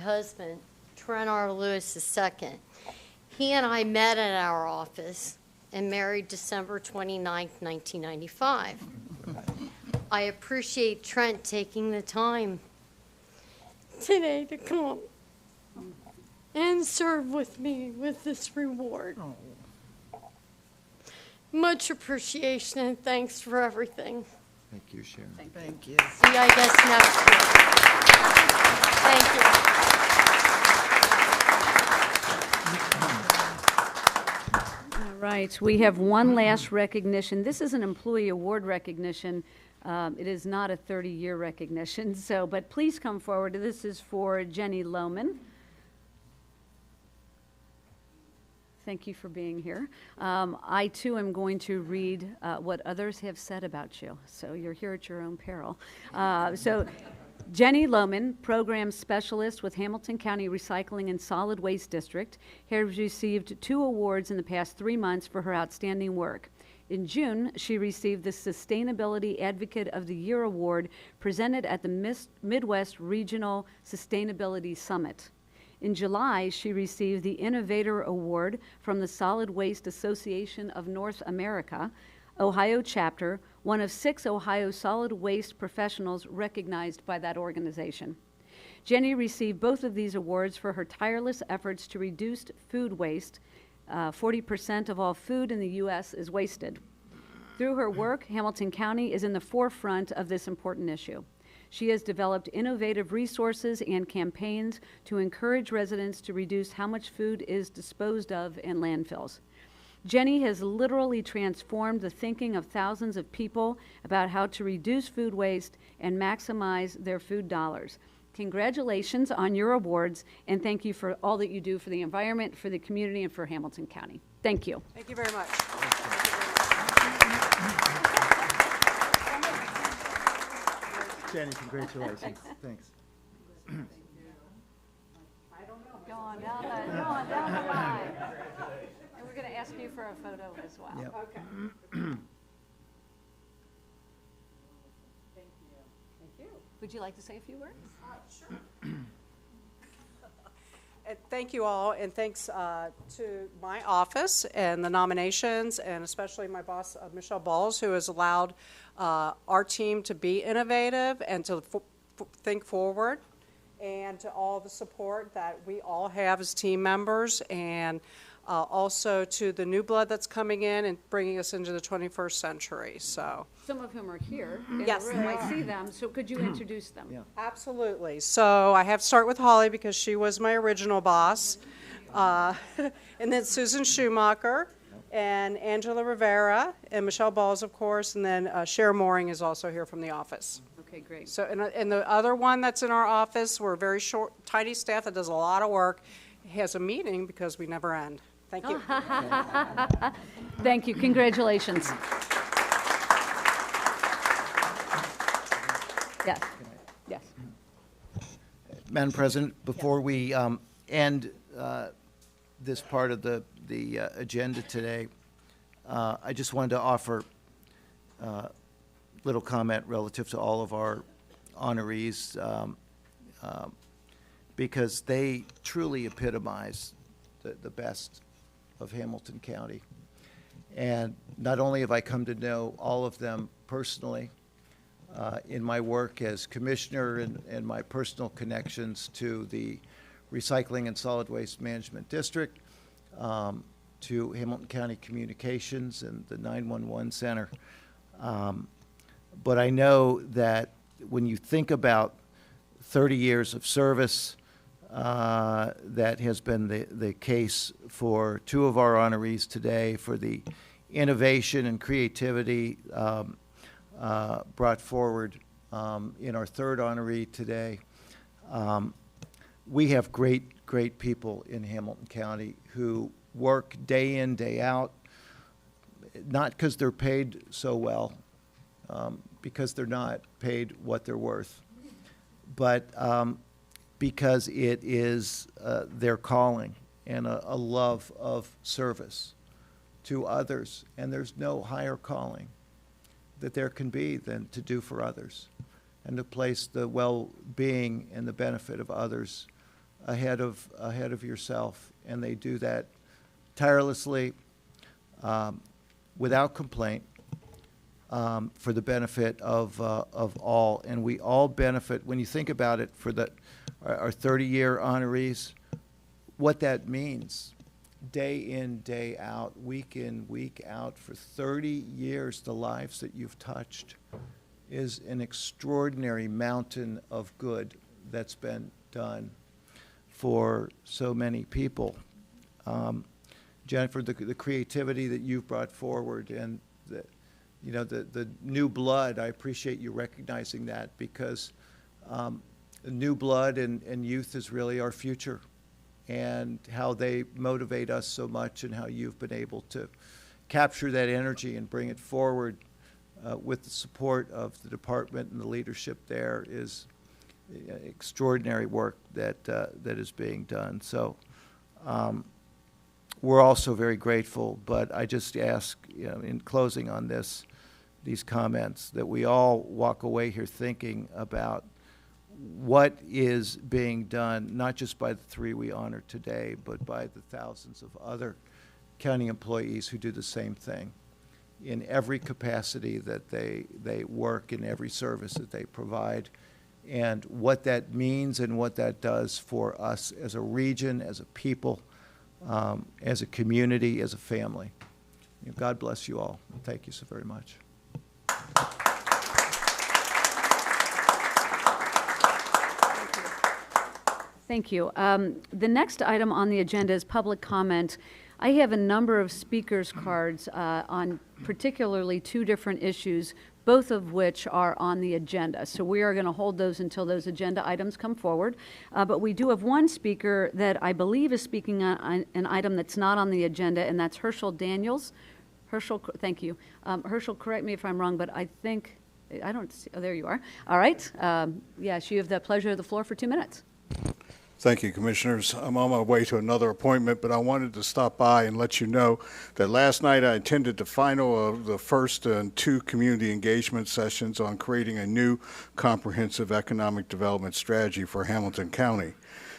husband, Trent R. Lewis II. He and I met at our office and married December 29, 1995. I appreciate Trent taking the time today to come and serve with me with this reward. Much appreciation and thanks for everything. Thank you, Sharon. Thank you. See you, I guess, next year. Thank you. All right, we have one last recognition. This is an employee award recognition. It is not a 30-year recognition, but please come forward. This is for Jenny Lohman. Thank you for being here. I, too, am going to read what others have said about you, so you're here at your own peril. Jenny Lohman, Program Specialist with Hamilton County Recycling and Solid Waste District, has received 2 awards in the past 3 months for her outstanding work. In June, she received the Sustainability Advocate of the Year Award presented at the Midwest Regional Sustainability Summit. In July, she received the Innovator Award from the Solid Waste Association of North America, Ohio chapter, one of 6 Ohio solid waste professionals recognized by that organization. Jenny received both of these awards for her tireless efforts to reduce food waste. 40% of all food in the U.S. is wasted. Through her work, Hamilton County is in the forefront of this important issue. She has developed innovative resources and campaigns to encourage residents to reduce how much food is disposed of in landfills. Jenny has literally transformed the thinking of thousands of people about how to reduce food waste and maximize their food dollars. Congratulations on your awards, and thank you for all that you do for the environment, for the community, and for Hamilton County. Thank you. Thank you very much. Jenny, congratulations. Thanks. Go on down the line. And we're going to ask you for a photo as well. Yep. Okay. Thank you. Would you like to say a few words? Sure. And thank you all, and thanks to my office and the nominations, and especially my boss, Michelle Balls, who has allowed our team to be innovative and to think forward, and to all the support that we all have as team members, and also to the new blood that's coming in and bringing us into the 21st century. So Some of whom are here in Yes, the room. they I see them, so could you introduce them? Yeah. absolutely. So I have to start with Holly because she was my original boss, and then Susan Schumacher, and Angela Rivera, and Michelle Balls, of course, and then Cher Mooring is also here from the office. Okay, great. So, and the other one that's in our office, we're a very short, tiny staff that does a lot of work, has a meeting because we never end. Thank you. Thank you. Congratulations. Yes. Yes. Madam President, before we end this part of the agenda today, I just wanted to offer a little comment relative to all of our honorees because they truly epitomize the best of Hamilton County. And not only have I come to know all of them personally in my work as commissioner and my personal connections to the Recycling and Solid Waste Management District, to Hamilton County Communications and the 911 Center. But I know that when you think about 30 years of service, that has been the case for 2 of our honorees today, for the innovation and creativity brought forward in our 3rd honoree today. We have great people in Hamilton County who work day in, day out, not because they're paid so well, because they're not paid what they're worth, but because it is their calling and a love of service to others. And there's no higher calling that there can be than to do for others and to place the well-being and the benefit of others ahead of yourself, and they do that tirelessly, without complaint, for the benefit of all. And we all benefit, when you think about it, for our 30-year honorees, what that means, day in, day out, week in, week out, for 30 years, the lives that you've touched is an extraordinary mountain of good that's been done for so many people. Jennifer, the creativity that you've brought forward, and the new blood, I appreciate you recognizing that, because new blood and youth is really our future, and how they motivate us so much, and how you've been able to capture that energy and bring it forward with the support of the department and the leadership there is extraordinary work that is being done. So we're also very grateful, but I just ask, in closing on these comments, that we all walk away here thinking about what is being done, not just by the 3 we honor today, but by the thousands of other county employees who do the same thing in every capacity that they work, in every service that they provide, and what that means and what that does for us as a region, as a people, as a community, as a family. God bless you all. Thank you so very much. Thank you. The next item on the agenda is public comment. I have a number of speakers' cards on particularly 2 different issues, both of which are on the agenda. So we are going to hold those until those agenda items come forward. But we do have one speaker that I believe is speaking on an item that's not on the agenda, and that's Herschel Daniels. Herschel, thank you. Herschel, correct me if I'm wrong, but I think, I don't see, oh, there you are. All right. Yes, you have the pleasure of the floor for 2 minutes. Thank you, Commissioners. I'm on my way to another appointment, but I wanted to stop by and let you know that last night I attended the final of the first 2 community engagement sessions on creating a new comprehensive economic development strategy for Hamilton County.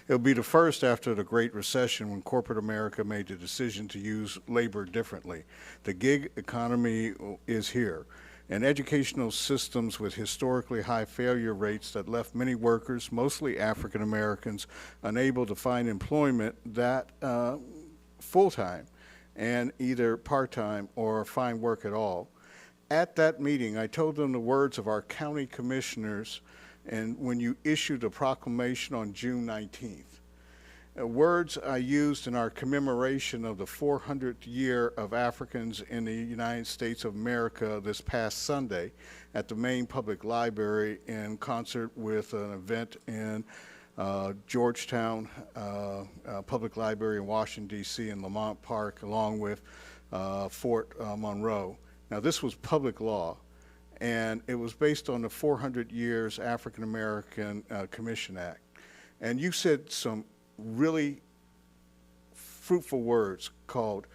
It'll be the first after the Great Recession, when corporate America made the decision to use labor differently. The gig economy is here, and educational systems with historically high failure rates that left many workers, mostly African Americans, unable to find employment that full-time and either part-time or find work at all. At that meeting, I told them the words of our county commissioners, and when you issued a proclamation on June 19th. Words I used in our commemoration of the 400th year of Africans in the United States of America this past Sunday at the Maine Public Library, in concert with an event in Georgetown Public Library in Washington, D.C., and Lamont Park, along with Fort Monroe. Now, this was public law, and it was based on the 400 Years African American Commission Act. And you said some really fruitful words called,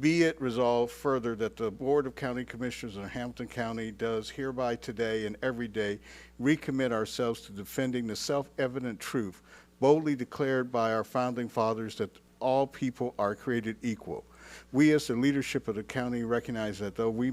"Be it resolved further that the Board of County Commissioners in Hamilton County does hereby today and every day recommit ourselves to defending the self-evident truth boldly declared by our founding fathers that all people are created equal. We as the leadership of the county recognize that though we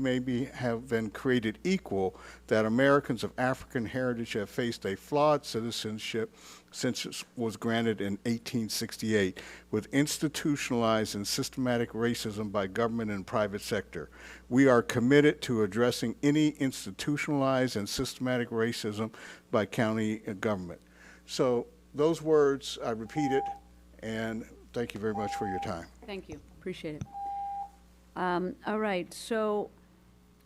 have been created equal, that Americans of African heritage have faced a flawed citizenship since it was granted in 1868, with institutionalized and systematic racism by government and private sector. We are committed to addressing any institutionalized and systematic racism by county government." So those words I repeated, and thank you very much for your time. Thank you. Appreciate it. All right, so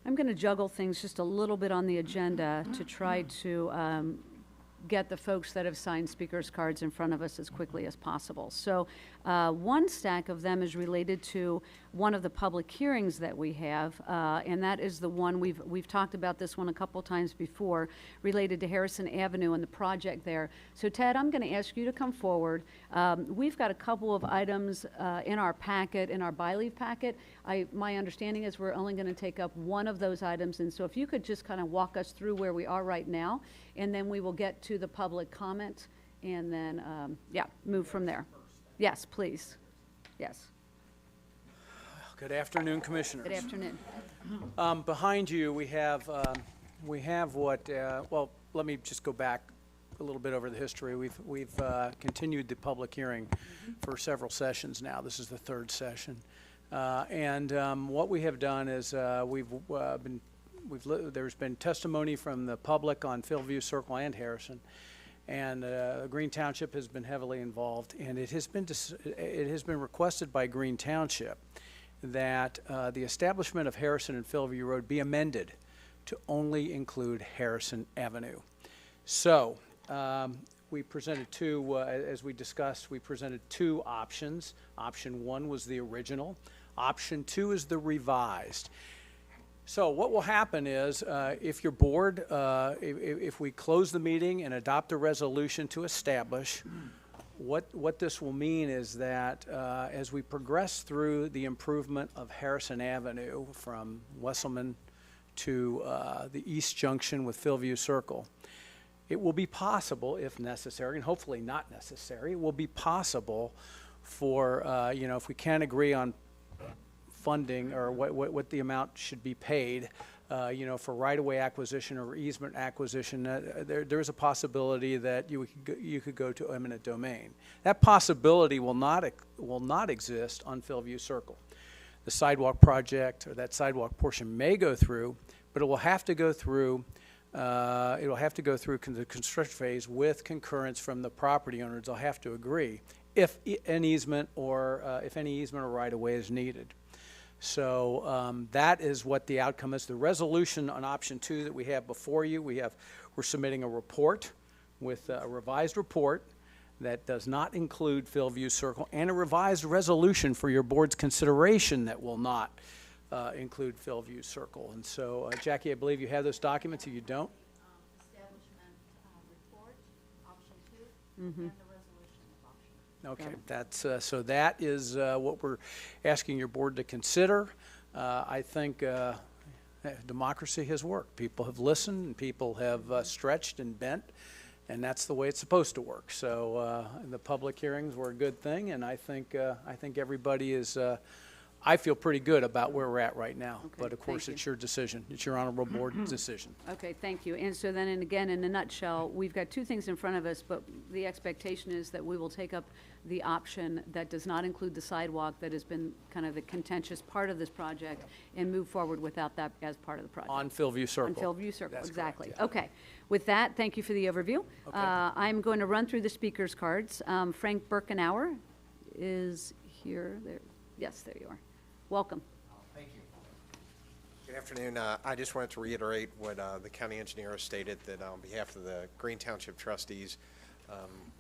I'm going to juggle things just a little bit on the agenda to try to get the folks that have signed speakers' cards in front of us as quickly as possible. So one stack of them is related to one of the public hearings that we have, and that is the one we've talked about this one a couple times before, related to Harrison Avenue and the project there. So Ted, I'm going to ask you to come forward. We've got a couple of items in our packet, in our by-leave packet. My understanding is we're only going to take up one of those items, and so if you could just kind of walk us through where we are right now, and then we will get to the public comment and then, yeah, move from there. Yes, please. Yes. Good afternoon, Commissioners. Good afternoon. Behind you, we have what, well, let me just go back a little bit over the history. We've continued the public hearing for several sessions now. This is the third session. What we have done is there's been testimony from the public on Philview Circle and Harrison, and Green Township has been heavily involved, and it has been requested by Green Township that the establishment of Harrison and Philview Road be amended to only include Harrison Avenue. So we presented two, as we discussed, we presented two options. Option one was the original. Option two is the revised. So what will happen is, if your board, if we close the meeting and adopt a resolution to establish, what this will mean is that as we progress through the improvement of Harrison Avenue from Wesselman to the East Junction with Philview Circle, it will be possible, if necessary, and hopefully not necessary, it will be possible for, if we can't agree on funding or what the amount should be paid, for right-of-way acquisition or easement acquisition, there is a possibility that you could go to eminent domain. That possibility will not exist on Philview Circle. The sidewalk project, or that sidewalk portion, may go through, but it will have to go through. It will have to go through the construction phase with concurrence from the property owners. They'll have to agree if an easement or if any easement or right-of-way is needed. So that is what the outcome is. The resolution on option two that we have before you, we're submitting a report with a revised report that does not include Philview Circle, and a revised resolution for your board's consideration that will not include Philview Circle. And so, Jackie, I believe you have those documents. If you don't, Establishment report, option two, and the resolution of option. okay, that's so that is what we're asking your board to consider. I think democracy has worked. People have listened, and people have stretched and bent, and that's the way it's supposed to work. So the public hearings were a good thing, and I think everybody is. I feel pretty good about where we're at right now, Okay, but of course thank it's your decision. It's your honorable board's decision. Okay, thank you. And so then, and again, in a nutshell, we've got two things in front of us, but the expectation is that we will take up the option that does not include the sidewalk that has been kind of the contentious part of this project, and move forward without that as part of the project. On Philview Circle. On Philview Circle, That's exactly. correct, yeah. Okay. With that, thank you for the overview. Okay. I'm going to run through the speakers' cards. Frank Birkenauer is here. There. Yes, there you are. Welcome. Thank you. Good afternoon. I just wanted to reiterate what the county engineer has stated, that on behalf of the Green Township trustees,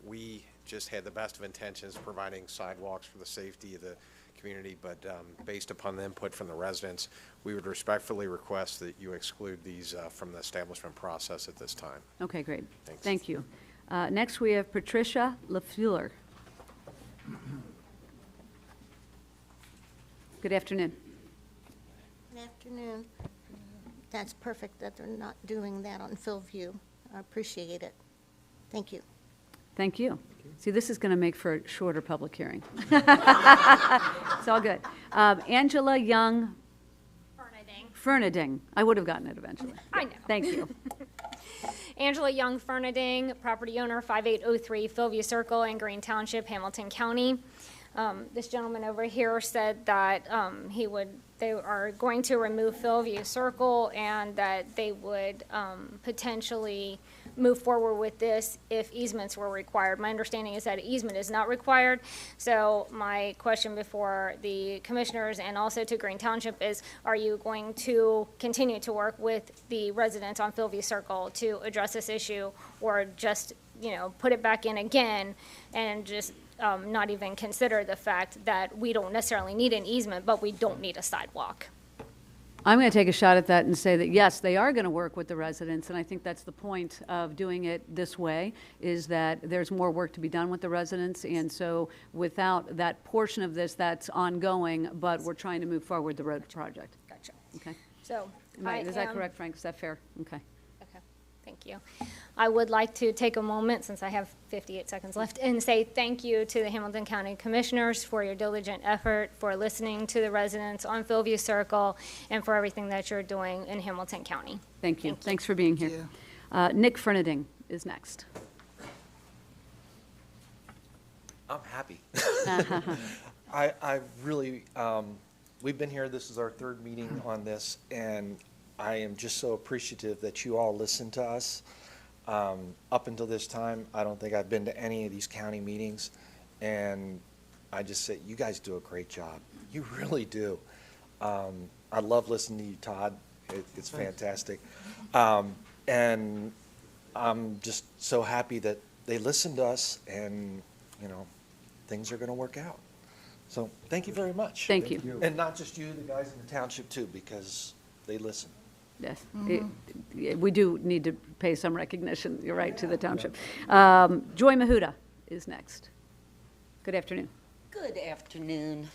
we just had the best of intentions providing sidewalks for the safety of the community, but based upon the input from the residents, we would respectfully request that you exclude these from the establishment process at this time. Okay, great. Thanks. Thank you. Next, we have Patricia LaFleur. Good afternoon. Good afternoon. That's perfect that they're not doing that on Philview. I appreciate it. Thank you. Thank you. See, this is going to make for a shorter public hearing. It's all good. Angela Young Fernading. I would have gotten it eventually. I know. Thank you. Angela Young Fernading, property owner, 5803 Philview Circle in Green Township, Hamilton County. This gentleman over here said that they are going to remove Philview Circle, and that they would potentially move forward with this if easements were required. My understanding is that easement is not required. So my question before the commissioners and also to Green Township is, are you going to continue to work with the residents on Philview Circle to address this issue, or just, put it back in again and just not even consider the fact that we don't necessarily need an easement, but we don't need a sidewalk? I'm going to take a shot at that and say that, yes, they are going to work with the residents, and I think that's the point of doing it this way, is that there's more work to be done with the residents, and so without that portion of this, that's ongoing, but we're trying to move forward the road project. Gotcha. Okay? So Is that correct, Frank? Is that fair? Okay. Okay. Thank you. I would like to take a moment, since I have 58 seconds left, and say thank you to the Hamilton County Commissioners for your diligent effort, for listening to the residents on Philview Circle, and for everything that you're doing in Hamilton County. Thank you. Thanks for being here. Nick Fernending is next. I'm happy. I really, we've been here, this is our third meeting on this, and I am just so appreciative that you all listen to us. Up until this time, I don't think I've been to any of these county meetings, and I just say, you guys do a great job. You really do. I love listening to you, Todd. It's fantastic. And I'm just so happy that they listen to us, and, you know, things are going to work out. So thank you very much. Thank you. And not just you, the guys in the township too, because they listen. Yes, we do need to pay some recognition, you're right, to the township. Joy Mahuda is next. Good afternoon. Good afternoon.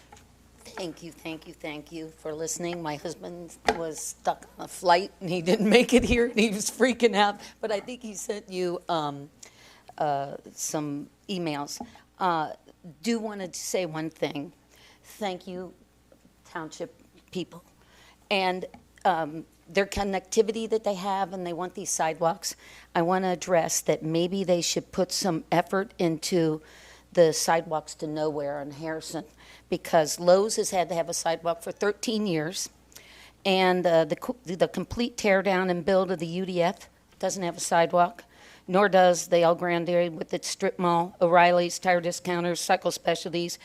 Thank you for listening. My husband was stuck on a flight and he didn't make it here and he was freaking out, but I think he sent you some emails. Do want to say one thing. Thank you, township people. And their connectivity that they have, and they want these sidewalks. I want to address that maybe they should put some effort into the sidewalks to nowhere in Harrison, because Lowe's has had to have a sidewalk for 13 years, and the complete tear down and build of the UDF doesn't have a sidewalk, nor does the El Grande with its strip mall, O'Reilly's, Tire Discounters, Cycle Specialties,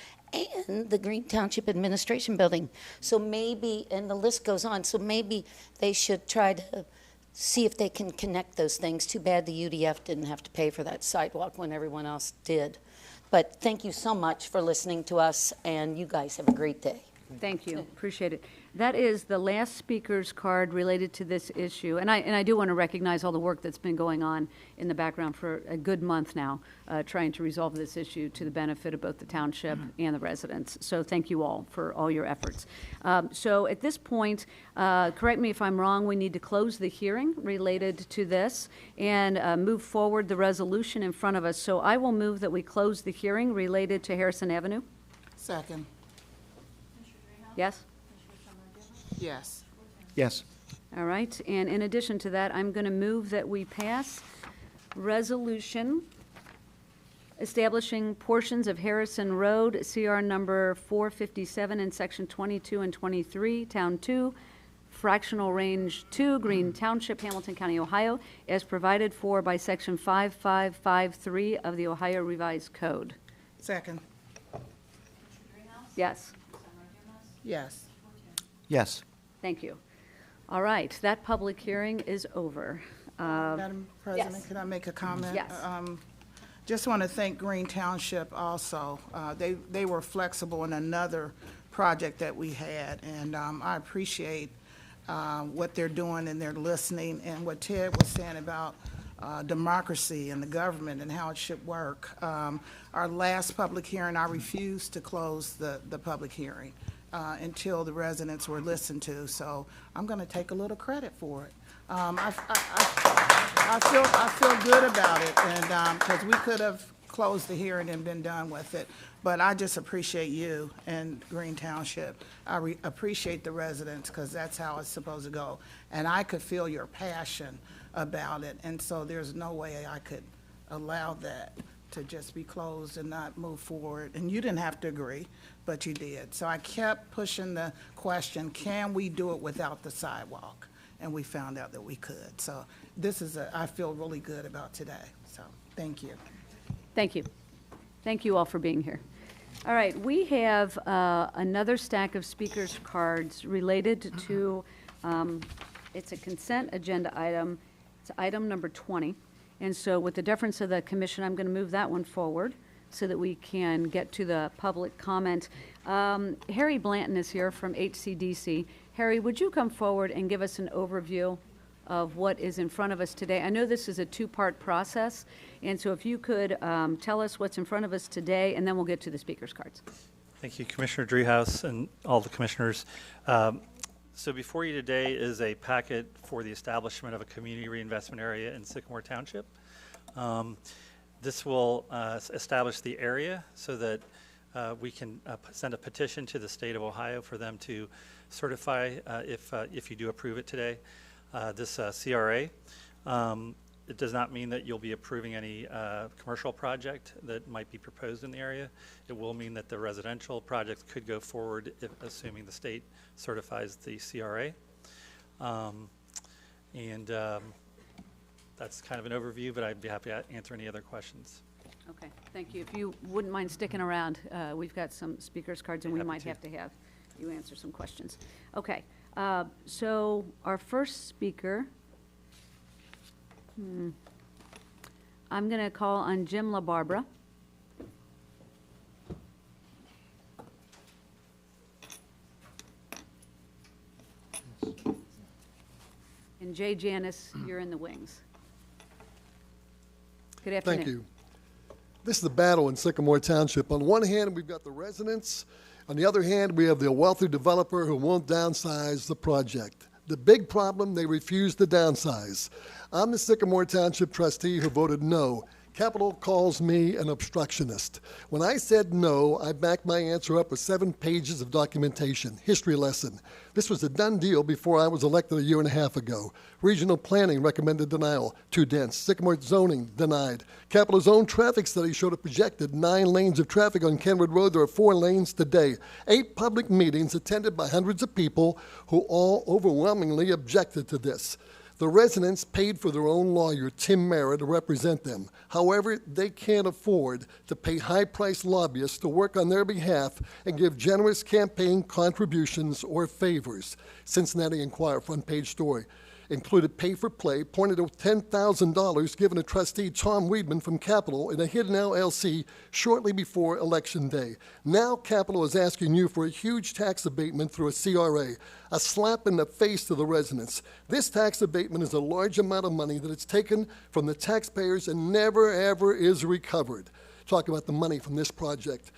and the Green Township Administration Building. So maybe, and the list goes on, so maybe they should try to see if they can connect those things. Too bad the UDF didn't have to pay for that sidewalk when everyone else did. But thank you so much for listening to us, and you guys have a great day. Thank you, appreciate it. That is the last speaker's card related to this issue. And I do want to recognize all the work that's been going on in the background for a good month now, trying to resolve this issue to the benefit of both the township and the residents. So thank you all for all your efforts. So at this point, correct me if I'm wrong, we need to close the hearing related to this and move forward the resolution in front of us. So I will move that we close the hearing related to Harrison Avenue. Second. Yes? Yes. Yes. All right, and in addition to that, I'm going to move that we pass resolution establishing portions of Harrison Road, CR number 457 in section 22 and 23, Town 2, fractional range 2, Green Township, Hamilton County, Ohio, as provided for by section 5553 of the Ohio Revised Code. Second. Yes? Yes. Yes. Thank you. All right, that public hearing is over. Madam President, yes. can I make a comment? Yes. Just want to thank Green Township also. They were flexible in another project that we had, and I appreciate what they're doing, and they're listening, and what Ted was saying about democracy and the government and how it should work. Our last public hearing, I refused to close the public hearing until the residents were listened to, so I'm going to take a little credit for it. I feel good about it, and because we could have closed the hearing and been done with it, but I just appreciate you and Green Township. I appreciate the residents, because that's how it's supposed to go, and I could feel your passion about it, and so there's no way I could allow that to just be closed and not move forward. And you didn't have to agree, but you did. So I kept pushing the question, can we do it without the sidewalk? And we found out that we could. So this is I feel really good about today. So thank you. Thank you. Thank you all for being here. All right, we have another stack of speakers' cards related to, it's a consent agenda item. It's item number 20. And so with the deference of the commission, I'm going to move that one forward so that we can get to the public comment. Harry Blanton is here from HCDC. Harry, would you come forward and give us an overview of what is in front of us today? I know this is a two-part process, and so if you could tell us what's in front of us today, and then we'll get to the speakers' cards. Thank you, Commissioner Driehaus and all the commissioners. So before you today is a packet for the establishment of a community reinvestment area in Sycamore Township. This will establish the area so that we can send a petition to the state of Ohio for them to certify, if you do approve it today, this CRA. It does not mean that you'll be approving any commercial project that might be proposed in the area. It will mean that the residential projects could go forward, assuming the state certifies the CRA. That's kind of an overview, but I'd be happy to answer any other questions. Okay, thank you. If you wouldn't mind sticking around, we've got some speakers cards, and we might have to have you answer some questions. Okay, so our first speaker, I'm going to call on Jim LaBarbera. And Jay Janis, you're in the wings. Good afternoon. Thank you. This is the battle in Sycamore Township. On one hand, we've got the residents. On the other hand, we have the wealthy developer who won't downsize the project. The big problem, they refuse to downsize. I'm the Sycamore Township trustee who voted no. Capital calls me an obstructionist. When I said no, I backed my answer up with 7 pages of documentation, history lesson. This was a done deal before I was elected a year and a half ago. Regional planning recommended denial, too dense. Sycamore zoning denied. Capital's own traffic study showed a projected 9 lanes of traffic on Kenwood Road. There are 4 lanes today. 8 public meetings attended by hundreds of people who all overwhelmingly objected to this. The residents paid for their own lawyer, Tim Merritt, to represent them. However, they can't afford to pay high-priced lobbyists to work on their behalf and give generous campaign contributions or favors. Cincinnati Enquirer front-page story included pay-for-play, pointed to $10,000 given to trustee Tom Weedman from Capital in a hidden LLC shortly before Election Day. Now Capital is asking you for a huge tax abatement through a CRA, a slap in the face to the residents. This tax abatement is a large amount of money that is taken from the taxpayers and never, ever is recovered. Talk about the money from this project.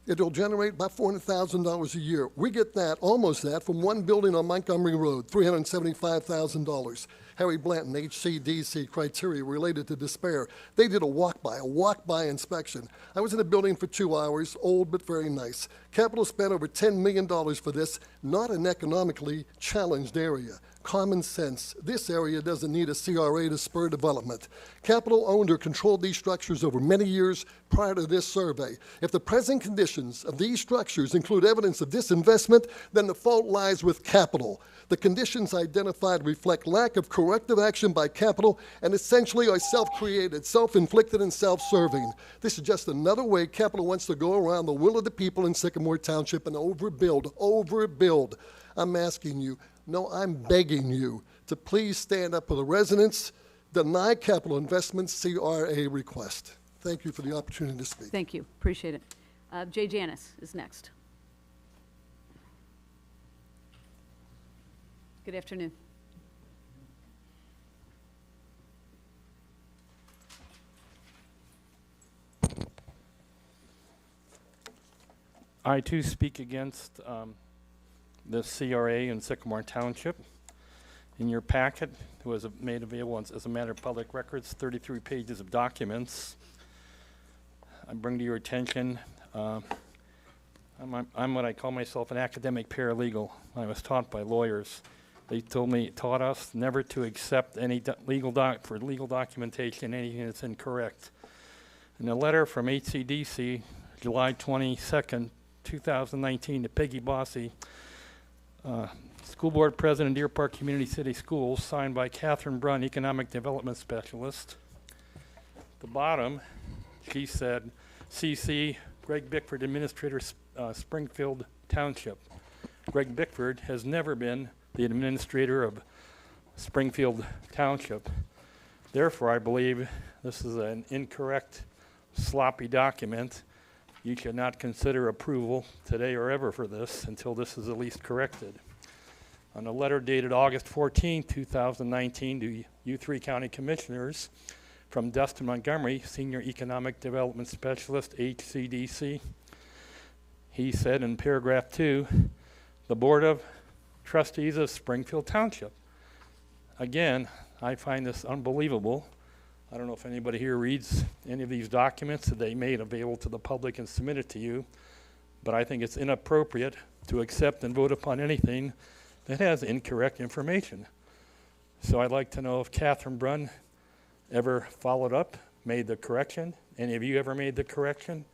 It'll generate about $400,000 a year. We get that, almost that, from one building on Montgomery Road, $375,000. Harry Blanton, HCDC criteria related to despair. They did a walk-by inspection. I was in the building for 2 hours, old but very nice. Capital spent over $10 million for this, not an economically challenged area. Common sense. This area doesn't need a CRA to spur development. Capital owned or controlled these structures over many years prior to this survey. If the present conditions of these structures include evidence of disinvestment, then the fault lies with Capital. The conditions identified reflect lack of corrective action by Capital and essentially are self-created, self-inflicted, and self-serving. This is just another way Capital wants to go around the will of the people in Sycamore Township and overbuild. I'm asking you, no, I'm begging you to please stand up for the residents, deny Capital Investments CRA request. Thank you for the opportunity to speak. Thank you. Appreciate it. Jay Janis is next. Good afternoon. I too speak against the CRA in Sycamore Township. In your packet, it was made available as a matter of public records, 33 pages of documents. I bring to your attention, I'm what I call myself an academic paralegal. I was taught by lawyers. They taught us never to accept any legal documentation, anything that's incorrect. In a letter from HCDC, July 22nd, 2019, to Peggy Bossy, School Board President, Deer Park Community City Schools, signed by Catherine Brunn, Economic Development Specialist. At the bottom, she said, CC, Greg Bickford, Administrator, Springfield Township. Greg Bickford has never been the administrator of Springfield Township. Therefore, I believe this is an incorrect, sloppy document. You should not consider approval today or ever for this until this is at least corrected. On a letter dated August 14, 2019 to you 3 county commissioners from Dustin Montgomery, Senior Economic Development Specialist, HCDC, he said in paragraph 2, the Board of trustees of Springfield Township. Again, I find this unbelievable. I don't know if anybody here reads any of these documents that they made available to the public and submitted to you, but I think it's inappropriate to accept and vote upon anything that has incorrect information. So I'd like to know if Catherine Brunn ever followed up, made the correction. Any of you ever made the correction?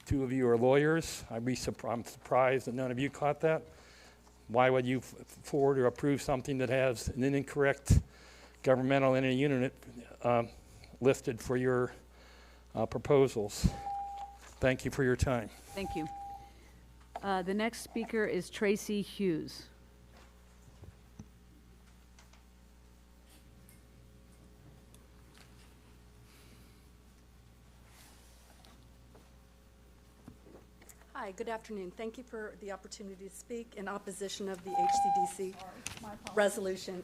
Two of you are lawyers. I'm surprised that none of you caught that. Why would you forward or approve something that has an incorrect governmental entity unit listed for your proposals? Thank you for your time. Thank you. The next speaker is Tracy Hughes. Hi, good afternoon. Thank you for the opportunity to speak in opposition of the HCDC resolution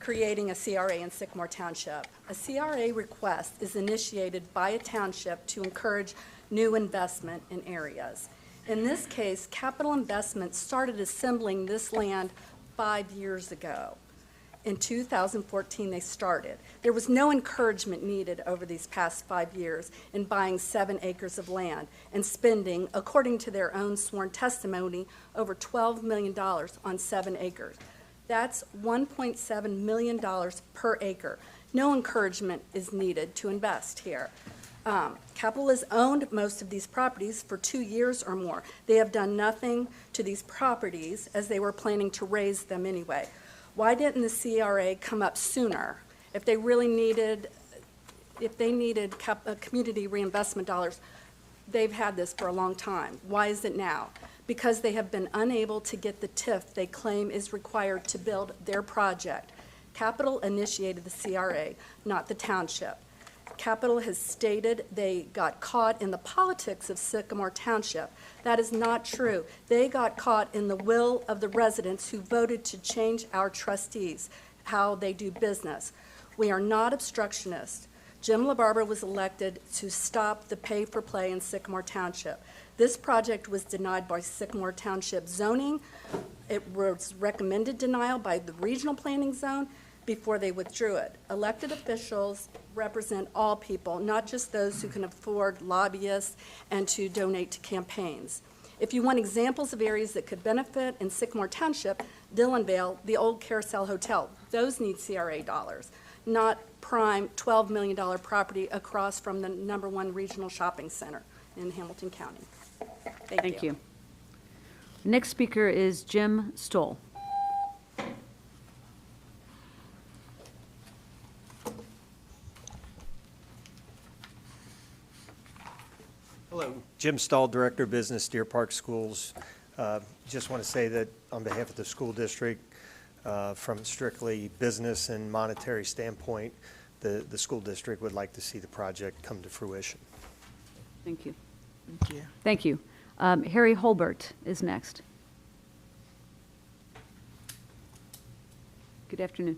creating a CRA in Sycamore Township. A CRA request is initiated by a township to encourage new investment in areas. In this case, Capital Investment started assembling this land 5 years ago. In 2014, they started. There was no encouragement needed over these past 5 years in buying 7 acres of land and spending, according to their own sworn testimony, over $12 million on 7 acres. That's $1.7 million per acre. No encouragement is needed to invest here. Capital has owned most of these properties for 2 years or more. They have done nothing to these properties as they were planning to raise them anyway. Why didn't the CRA come up sooner? If they really needed, community reinvestment dollars, they've had this for a long time. Why is it now? Because they have been unable to get the TIF they claim is required to build their project. Capital initiated the CRA, not the township. Capital has stated they got caught in the politics of Sycamore Township. That is not true. They got caught in the will of the residents who voted to change our trustees, how they do business. We are not obstructionists. Jim LaBarbera was elected to stop the pay-for-play in Sycamore Township. This project was denied by Sycamore Township zoning. It was recommended denial by the regional planning zone before they withdrew it. Elected officials represent all people, not just those who can afford lobbyists and to donate to campaigns. If you want examples of areas that could benefit in Sycamore Township, Dillonvale, the old Carousel Hotel, those need CRA dollars, not prime $12 million property across from the #1 regional shopping center in Hamilton County. Thank you. Next speaker is Jim Stoll. Hello, Jim Stahl, Director of Business, Deer Park Schools. Just want to say that on behalf of the school district, from strictly business and monetary standpoint, the school district would like to see the project come to fruition. Thank you. Thank you. Thank you. Harry Holbert is next. Good afternoon.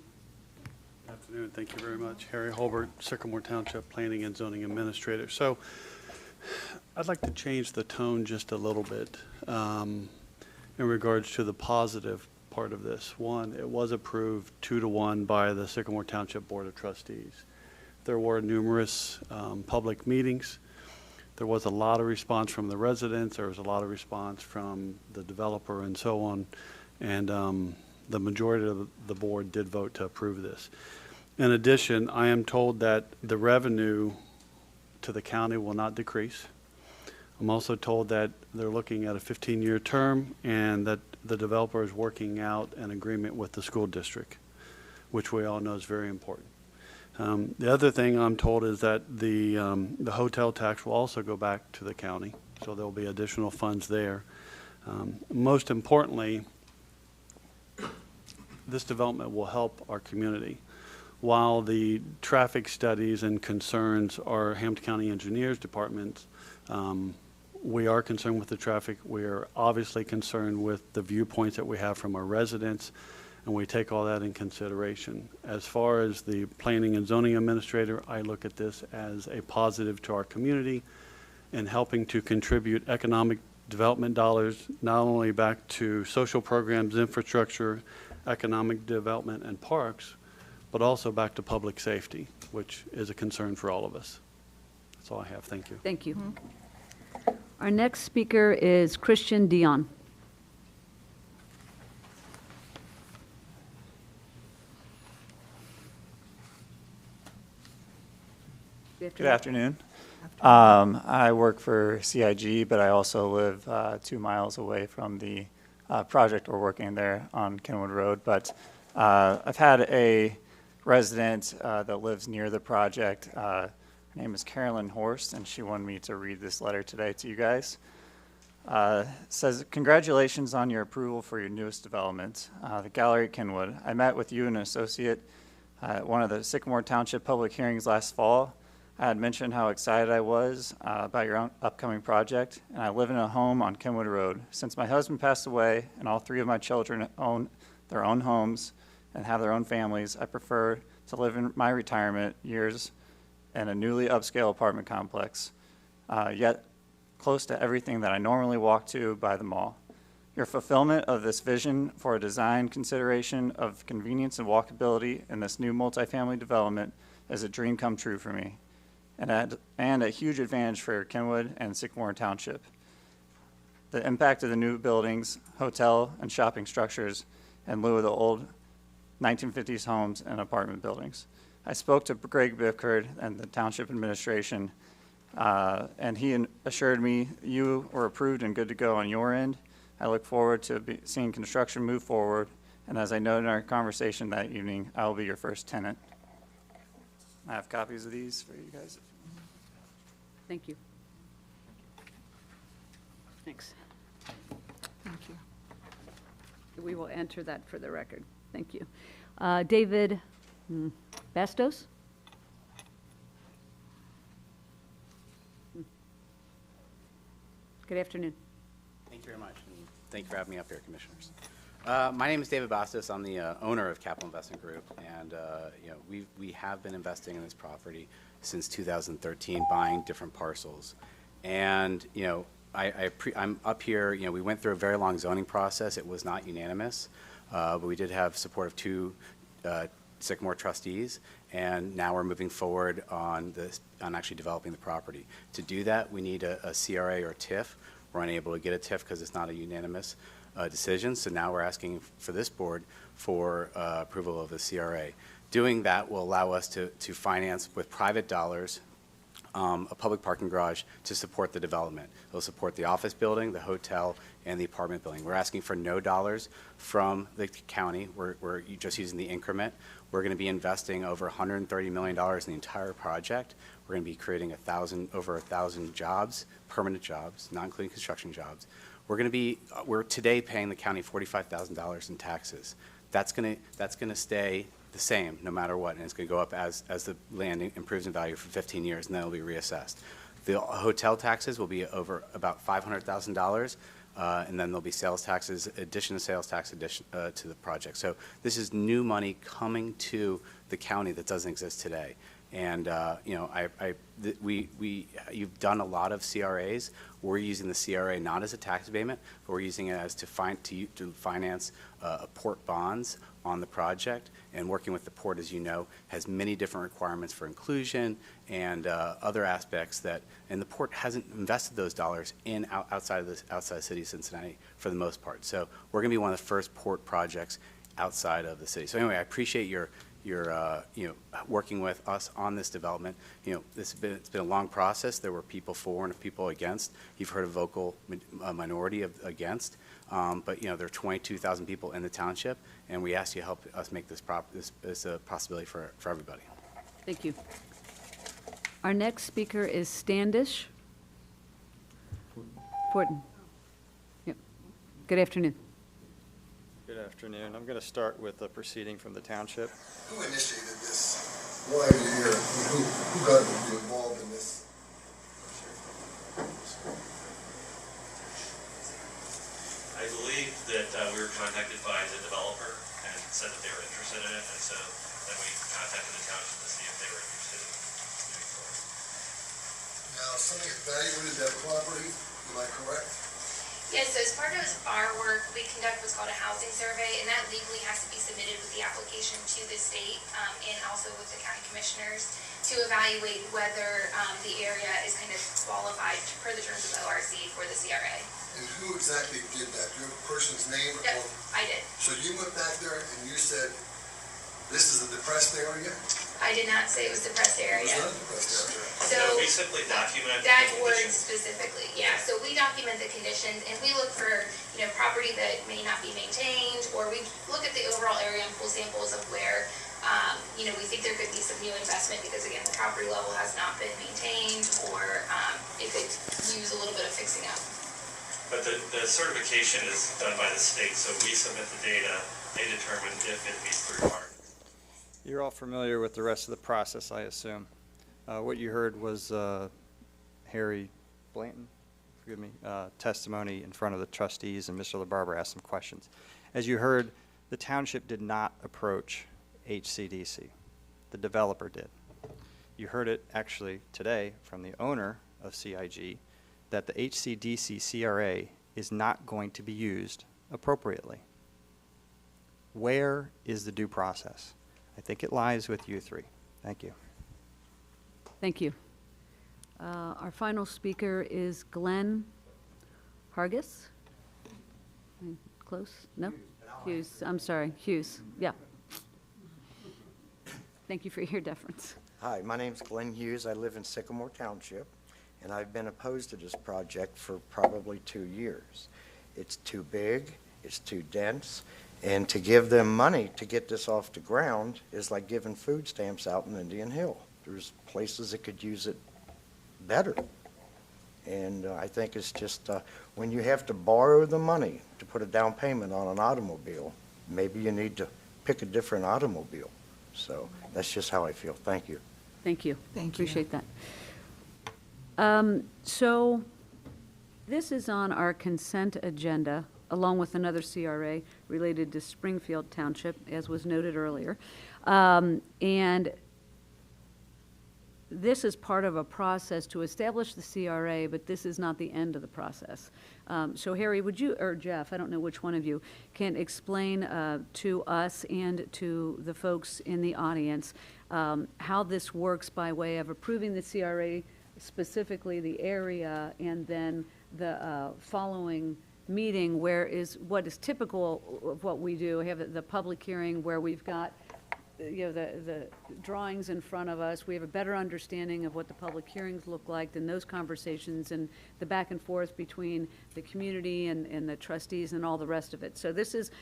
Good afternoon. Thank you very much. Harry Holbert, Sycamore Township Planning and Zoning Administrator. So I'd like to change the tone just a little bit in regards to the positive part of this. One, it was approved 2-1 by the Sycamore Township Board of Trustees. There were numerous public meetings. There was a lot of response from the residents. There was a lot of response from the developer and so on. And the majority of the board did vote to approve this. In addition, I am told that the revenue to the county will not decrease. I'm also told that they're looking at a 15-year term and that the developer is working out an agreement with the school district, which we all know is very important. The other thing I'm told is that the hotel tax will also go back to the county, so there'll be additional funds there. Most importantly, this development will help our community. While the traffic studies and concerns are Hampton County Engineers Department, we are concerned with the traffic. We are obviously concerned with the viewpoints that we have from our residents, and we take all that in consideration. As far as the Planning and Zoning Administrator, I look at this as a positive to our community and helping to contribute economic development dollars, not only back to social programs, infrastructure, economic development and parks, but also back to public safety, which is a concern for all of us. That's all I have. Thank you. Thank you. Our next speaker is Christian Dion. Good afternoon. I work for CIG, but I also live 2 miles away from the project we're working there on Kenwood Road. But I've had a resident that lives near the project. Her name is Carolyn Horst, and she wanted me to read this letter today to you guys. It says, congratulations on your approval for your newest development, the Gallery at Kenwood. I met with you and an associate at one of the Sycamore Township public hearings last fall. I had mentioned how excited I was about your upcoming project, and I live in a home on Kenwood Road. Since my husband passed away and all 3 of my children own their own homes and have their own families, I prefer to live in my retirement years in a newly upscale apartment complex, yet close to everything that I normally walk to by the mall. Your fulfillment of this vision for a design consideration of convenience and walkability in this new multifamily development is a dream come true for me, and a huge advantage for Kenwood and Sycamore Township. The impact of the new buildings, hotel, and shopping structures in lieu of the old 1950s homes and apartment buildings. I spoke to Greg Bickford and the Township Administration, and he assured me you were approved and good to go on your end. I look forward to seeing construction move forward, and as I noted in our conversation that evening, I will be your first tenant. I have copies of these for you guys. Thank you. Thanks. Thank you. We will enter that for the record. Thank you. David Bastos? Good afternoon. Thank you very much, and thank you for having me up here, Commissioners. My name is David Bastos. I'm the owner of Capital Investment Group, and we have been investing in this property since 2013, buying different parcels. And I'm up here. We went through a very long zoning process. It was not unanimous, but we did have support of 2 Sycamore trustees, and now we're moving forward on actually developing the property. To do that, we need a CRA or TIF. We're unable to get a TIF because it's not a unanimous decision. So now we're asking for this board for approval of the CRA. Doing that will allow us to finance with private dollars a public parking garage to support the development. It'll support the office building, the hotel, and the apartment building. We're asking for no dollars from the county. We're just using the increment. We're going to be investing over $130 million in the entire project. We're going to be creating over 1,000 jobs, permanent jobs, not including construction jobs. We're today paying the county $45,000 in taxes. That's going to stay the same no matter what, and it's going to go up as the land improves in value for 15 years, and then it'll be reassessed. The hotel taxes will be over about $500,000, and then there'll be sales taxes, addition to sales tax to the project. So this is new money coming to the county that doesn't exist today. And you've done a lot of CRAs. We're using the CRA not as a tax abatement, but we're using it as to finance port bonds on the project. And working with the port, as you know, has many different requirements for inclusion and other aspects and the port hasn't invested those dollars outside the city of Cincinnati for the most part. So we're going to be one of the first port projects outside of the city. So anyway, I appreciate your working with us on this development. It's been a long process. There were people for and people against. You've heard a vocal minority against, but there are 22,000 people in the township, and we ask you to help us make this a possibility for everybody. Thank you. Our next speaker is Standish Fortin. Yep. Good afternoon. Good afternoon. I'm going to start with a proceeding from the township. Who initiated this? Why are you here? Who got you involved in this? I believe that we were contacted by the developer and said that they were interested in it, and so then we contacted the township to see if they were interested in moving forward. Now, somebody evaluated that property, am I correct? Yes, so as part of our work, we conduct what's called a housing survey, and that legally has to be submitted with the application to the state and also with the county commissioners to evaluate whether the area is kind of qualified per the terms of ORC for the CRA. And who exactly did that? Do you have a person's name? Yep, I did. So you went back there and you said, this is a depressed area? I did not say it was depressed area. It was not a depressed area. So No, we simply document that the word conditions. specifically, yeah. So we document the conditions and we look for, property that may not be maintained, or we look at the overall area and pull samples of where, we think there could be some new investment because again, the property level has not been maintained, or it could use a little bit of fixing up. But the certification is done by the state, so we submit the data, they determine if it meets the requirements. You're all familiar with the rest of the process, I assume. What you heard was Harry Blanton, testimony in front of the trustees, and Mr. LaBarbera asked some questions. As you heard, the township did not approach HCDC. The developer did. You heard it actually today from the owner of CIG that the HCDC CRA is not going to be used appropriately. Where is the due process? I think it lies with you three. Thank you. Thank you. Our final speaker is Glenn Hargis. Close? No? Hughes. I'm sorry, Hughes. Yeah. Thank you for your deference. Hi, my name's Glenn Hughes. I live in Sycamore Township, and I've been opposed to this project for probably 2 years. It's too big, it's too dense, and to give them money to get this off the ground is like giving food stamps out in Indian Hill. There's places that could use it better. And I think it's just, when you have to borrow the money to put a down payment on an automobile, maybe you need to pick a different automobile. So that's just how I feel. Thank you. Thank you. Thank you. Appreciate that. So this is on our consent agenda, along with another CRA related to Springfield Township, as was noted earlier. And this is part of a process to establish the CRA, but this is not the end of the process. So Harry, would you, or Jeff, I don't know which one of you, can explain to us and to the folks in the audience how this works by way of approving the CRA, specifically the area, and then the following meeting, what is typical of what we do, have the public hearing where we've got the drawings in front of us. We have a better understanding of what the public hearings look like than those conversations and the back and forth between the community and the trustees and all the rest of it. So this is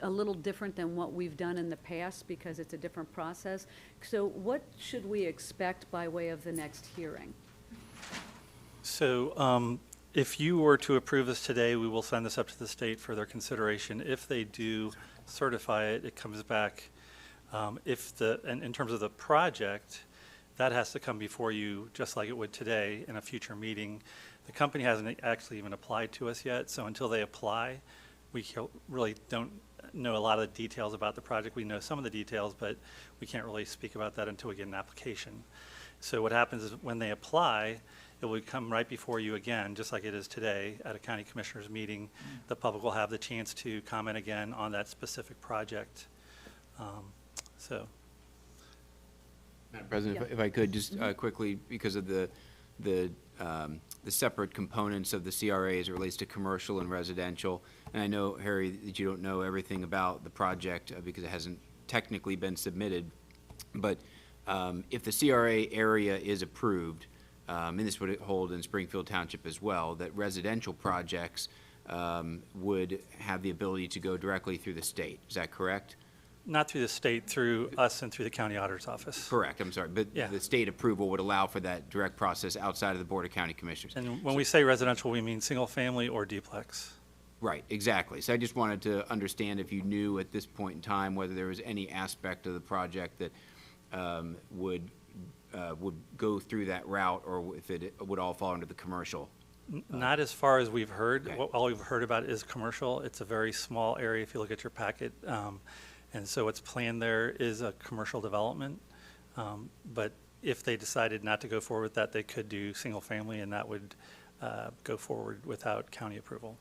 a little different than what we've done in the past because it's a different process. So what should we expect by way of the next hearing? So if you were to approve this today, we will send this up to the state for their consideration. If they do certify it, it comes back. In terms of the project, that has to come before you just like it would today in a future meeting. The company hasn't actually even applied to us yet, so until they apply, we really don't know a lot of the details about the project. We know some of the details, but we can't really speak about that until we get an application. So what happens is when they apply, it would come right before you again, just like it is today at a county commissioners meeting. The public will have the chance to comment again on that specific project. Madam President, if I could, just quickly, because of the separate components of the CRA as it relates to commercial and residential, and I know, Harry, that you don't know everything about the project because it hasn't technically been submitted, but if the CRA area is approved, and this would hold in Springfield Township as well, that residential projects would have the ability to go directly through the state. Is that correct? Not through the state, through us and through the county auditor's office. Correct, I'm sorry, but Yeah. the state approval would allow for that direct process outside of the Board of County Commissioners. And when we say residential, we mean single family or duplex. Right, exactly. So I just wanted to understand if you knew at this point in time whether there was any aspect of the project that would go through that route, or if it would all fall under the commercial. Not as far as we've heard. Okay. All we've heard about is commercial. It's a very small area if you look at your packet. And so what's planned there is a commercial development. But if they decided not to go forward with that, they could do single family, and that would go forward without county approval,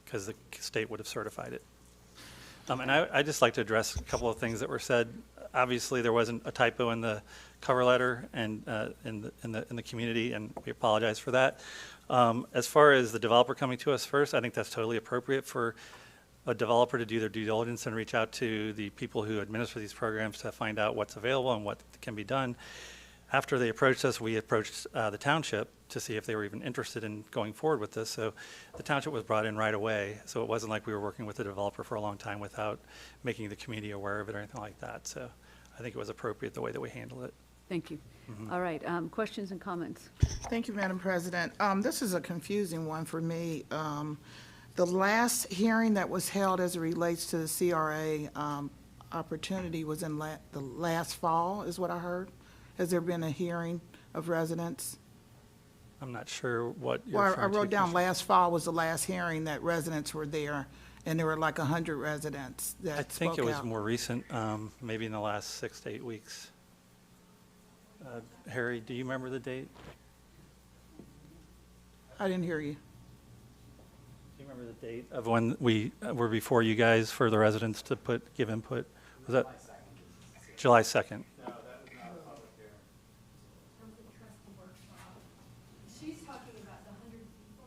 because the state would have certified it. And I'd just like to address a couple of things that were said. Obviously, there wasn't a typo in the cover letter and in the community, and we apologize for that. As far as the developer coming to us first, I think that's totally appropriate for a developer to do their due diligence and reach out to the people who administer these programs to find out what's available and what can be done. After they approached us, we approached the township to see if they were even interested in going forward with this. So the township was brought in right away. So it wasn't like we were working with the developer for a long time without making the community aware of it or anything like that. So I think it was appropriate the way that we handled it. Thank you. All right, questions and comments? Thank you, Madam President. This is a confusing one for me. The last hearing that was held as it relates to the CRA opportunity was in the last fall, is what I heard. Has there been a hearing of residents? I'm not sure what you're Well, I referring to, wrote down Commissioner. last fall was the last hearing that residents were there, and there were like 100 residents that I think spoke it was out. more recent, maybe in the last 6 to 8 weeks. Harry, do you remember the date? I didn't hear you. Do you remember the date of when we were before you guys for the residents to give input? Was that July 2nd? She's talking about the 100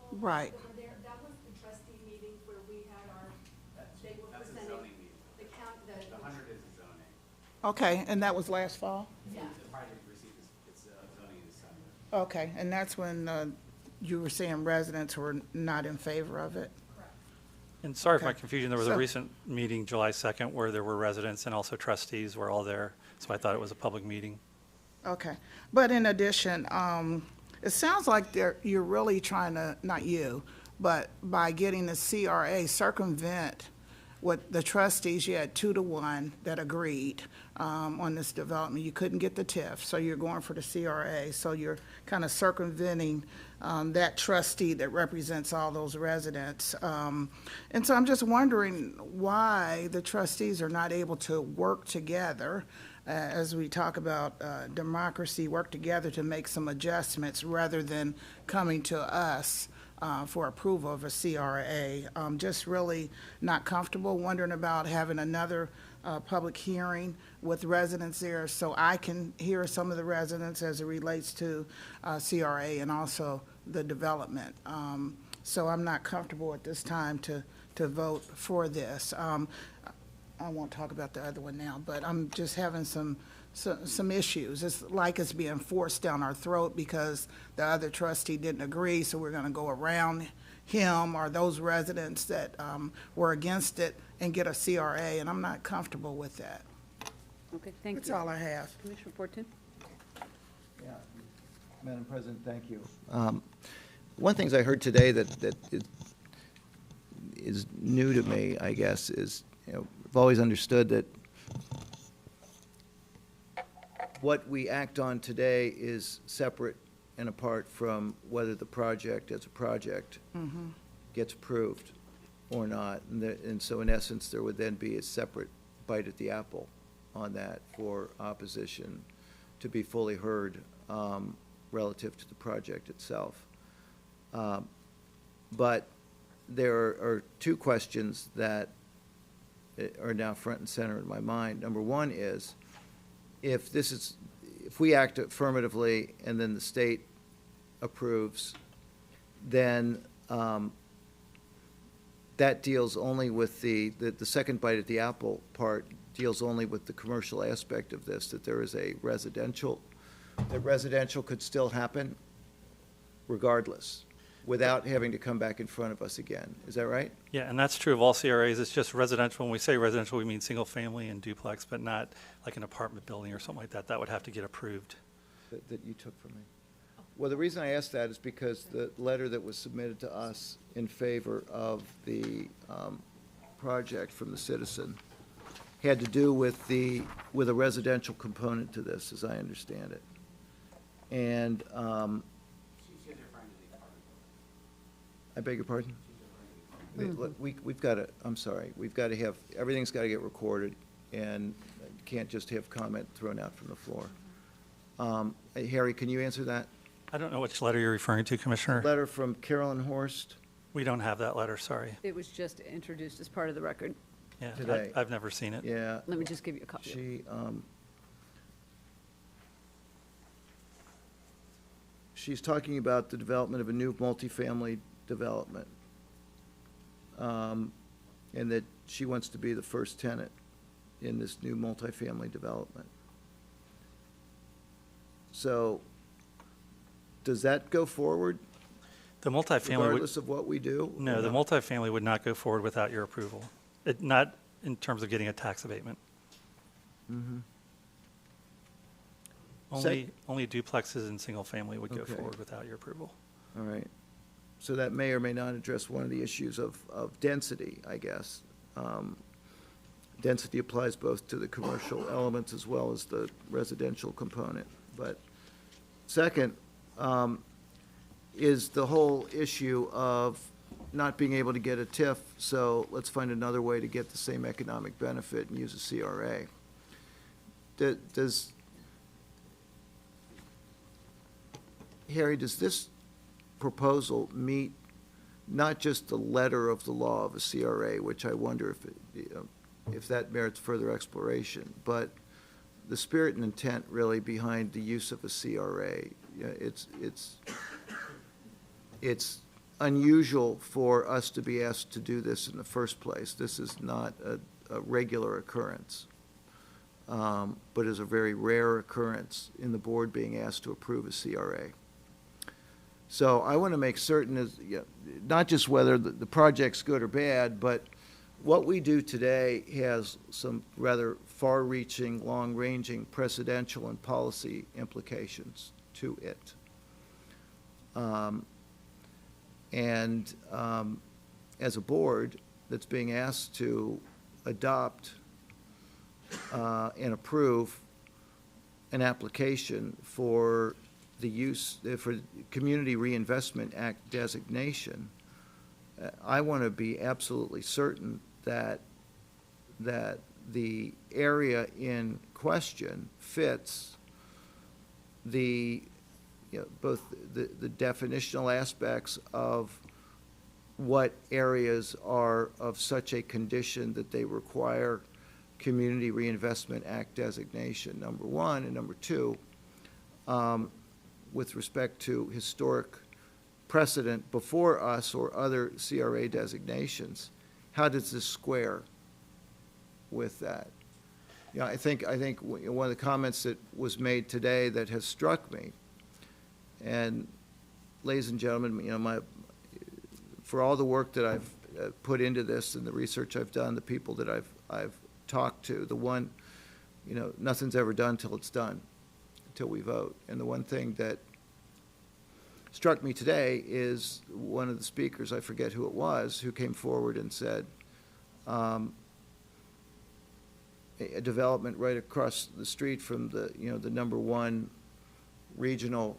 people. Right. that were there. That was the trustee meeting where we had our, they were presenting the count, the 100 is the zoning. Okay, and that was last fall? Yeah. The project received its zoning in December. Okay, and that's when you were saying residents were not in favor of it? And sorry for my Okay. confusion, there was a recent meeting, July 2nd, where there were residents and also trustees were all there, so I thought it was a public meeting. Okay, but in addition, it sounds like you're really trying to, not you, but by getting the CRA circumvent what the trustees, you had 2-1 that agreed on this development. You couldn't get the TIF, so you're going for the CRA. So you're kind of circumventing that trustee that represents all those residents. And so I'm just wondering why the trustees are not able to work together as we talk about democracy, work together to make some adjustments rather than coming to us for approval of a CRA. Just really not comfortable, wondering about having another public hearing with residents there so I can hear some of the residents as it relates to CRA and also the development. So I'm not comfortable at this time to vote for this. I won't talk about the other one now, but I'm just having some issues. It's like it's being forced down our throat because the other trustee didn't agree, so we're going to go around him or those residents that were against it and get a CRA, and I'm not comfortable with that. Okay, thank you. That's all I have. Commissioner Fortune? Yeah, Madam President, thank you. One thing I heard today that is new to me, I guess, is, I've always understood that what we act on today is separate and apart from whether the project as a project gets approved or not. And so in essence, there would then be a separate bite at the apple on that for opposition to be fully heard relative to the project itself. But there are two questions that are now front and center in my mind. Number one is, if we act affirmatively and then the state approves, then that deals only with the second bite at the apple part deals only with the commercial aspect of this, that there is a residential could still happen regardless, without having to come back in front of us again. Is that right? Yeah, and that's true of all CRAs. It's just residential. When we say residential, we mean single family and duplex, but not like an apartment building or something like that. That would have to get approved. That you took from me? Well, the reason I asked that is because the letter that was submitted to us in favor of the project from the citizen had to do with a residential component to this, as I understand it. And I beg your pardon? We've got to, I'm sorry, we've got to have, everything's got to get recorded, and can't just have comment thrown out from the floor. Harry, can you answer that? I don't know which letter you're referring to, Commissioner. Letter from Carolyn Horst We don't have that letter, sorry. It was just introduced as part of the record. Yeah, today. I've never seen it. Yeah. Let me just give you a copy. She's talking about the development of a new multifamily development. And that she wants to be the first tenant in this new multifamily development. So, does that go forward The multifamily would, regardless of what we do? no, or the not? multifamily would not go forward without your approval. Not in terms of getting a tax abatement. Mhm. Only duplexes and single family would go Okay. forward without your approval. All right. So that may or may not address one of the issues of density, I guess. Density applies both to the commercial elements as well as the residential component. But second, is the whole issue of not being able to get a TIF, so let's find another way to get the same economic benefit and use a CRA. Harry, does this proposal meet not just the letter of the law of a CRA, which I wonder if that merits further exploration, but the spirit and intent really behind the use of a CRA? It's unusual for us to be asked to do this in the first place. This is not a regular occurrence, but is a very rare occurrence in the board being asked to approve a CRA. So I want to make certain, not just whether the project's good or bad, but what we do today has some rather far-reaching, long-ranging precedential and policy implications to it. As a board that's being asked to adopt and approve an application for the use, for Community Reinvestment Act designation, I want to be absolutely certain that the area in question fits both the definitional aspects of what areas are of such a condition that they require Community Reinvestment Act designation, number one, and number two, with respect to historic precedent before us or other CRA designations, how does this square with that? I think one of the comments that was made today that has struck me, and ladies and gentlemen, for all the work that I've put into this and the research I've done, the people that I've talked to, nothing's ever done till it's done, until we vote. And the one thing that struck me today is one of the speakers, I forget who it was, who came forward and said, a development right across the street from the number one regional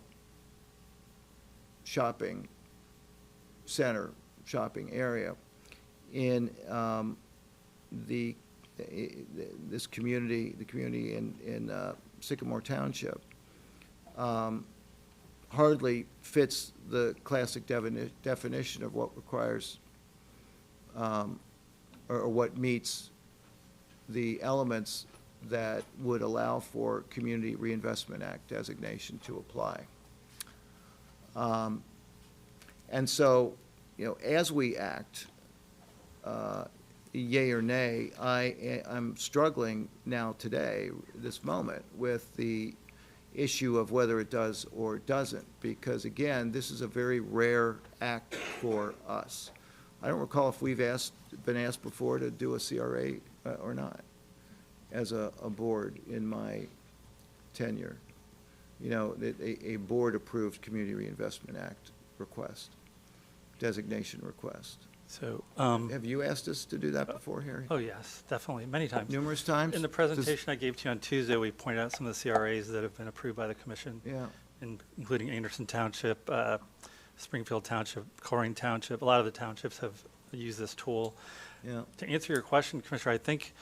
shopping center, shopping area in this community, the community in Sycamore Township, hardly fits the classic definition of what requires or what meets the elements that would allow for Community Reinvestment Act designation to apply. And so, as we act, yay or nay, I'm struggling now today, this moment, with the issue of whether it does or doesn't, because again, this is a very rare act for us. I don't recall if we've been asked before to do a CRA or not, as a board in my tenure. A board-approved Community Reinvestment Act request, designation request. So, have you asked us to do that before, Harry? Oh, yes, definitely, many times. Numerous times? In the presentation I gave to you on Tuesday, we pointed out some of the CRAs that have been approved by the commission. Yeah. Including Anderson Township, Springfield Township, Corrine Township. A lot of the townships have used this tool. Yeah. To answer your question, Commissioner, I think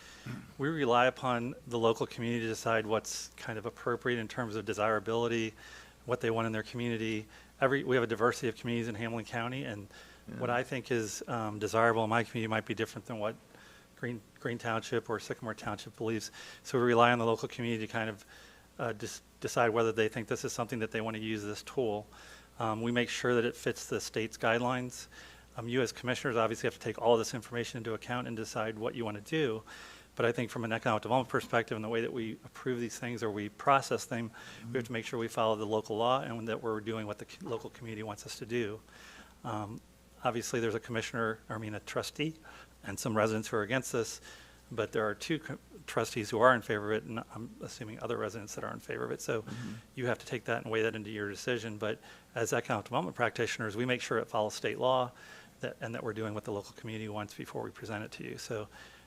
we rely upon the local community to decide what's kind of appropriate in terms of desirability, what they want in their community. We have a diversity of communities in Hamilton County, and what I think is desirable in my community might be different than what Green Township or Sycamore Township believes. So we rely on the local community to kind of decide whether they think this is something that they want to use this tool. We make sure that it fits the state's guidelines. You as commissioners obviously have to take all of this information into account and decide what you want to do. But I think from an economic development perspective and the way that we approve these things or we process them, we have to make sure we follow the local law and that we're doing what the local community wants us to do. Obviously, there's a trustee and some residents who are against this, but there are two trustees who are in favor of it, and I'm assuming other residents that are in favor of it. So you have to take that and weigh that into your decision. But as economic development practitioners, we make sure it follows state law and that we're doing what the local community wants before we present it to you. So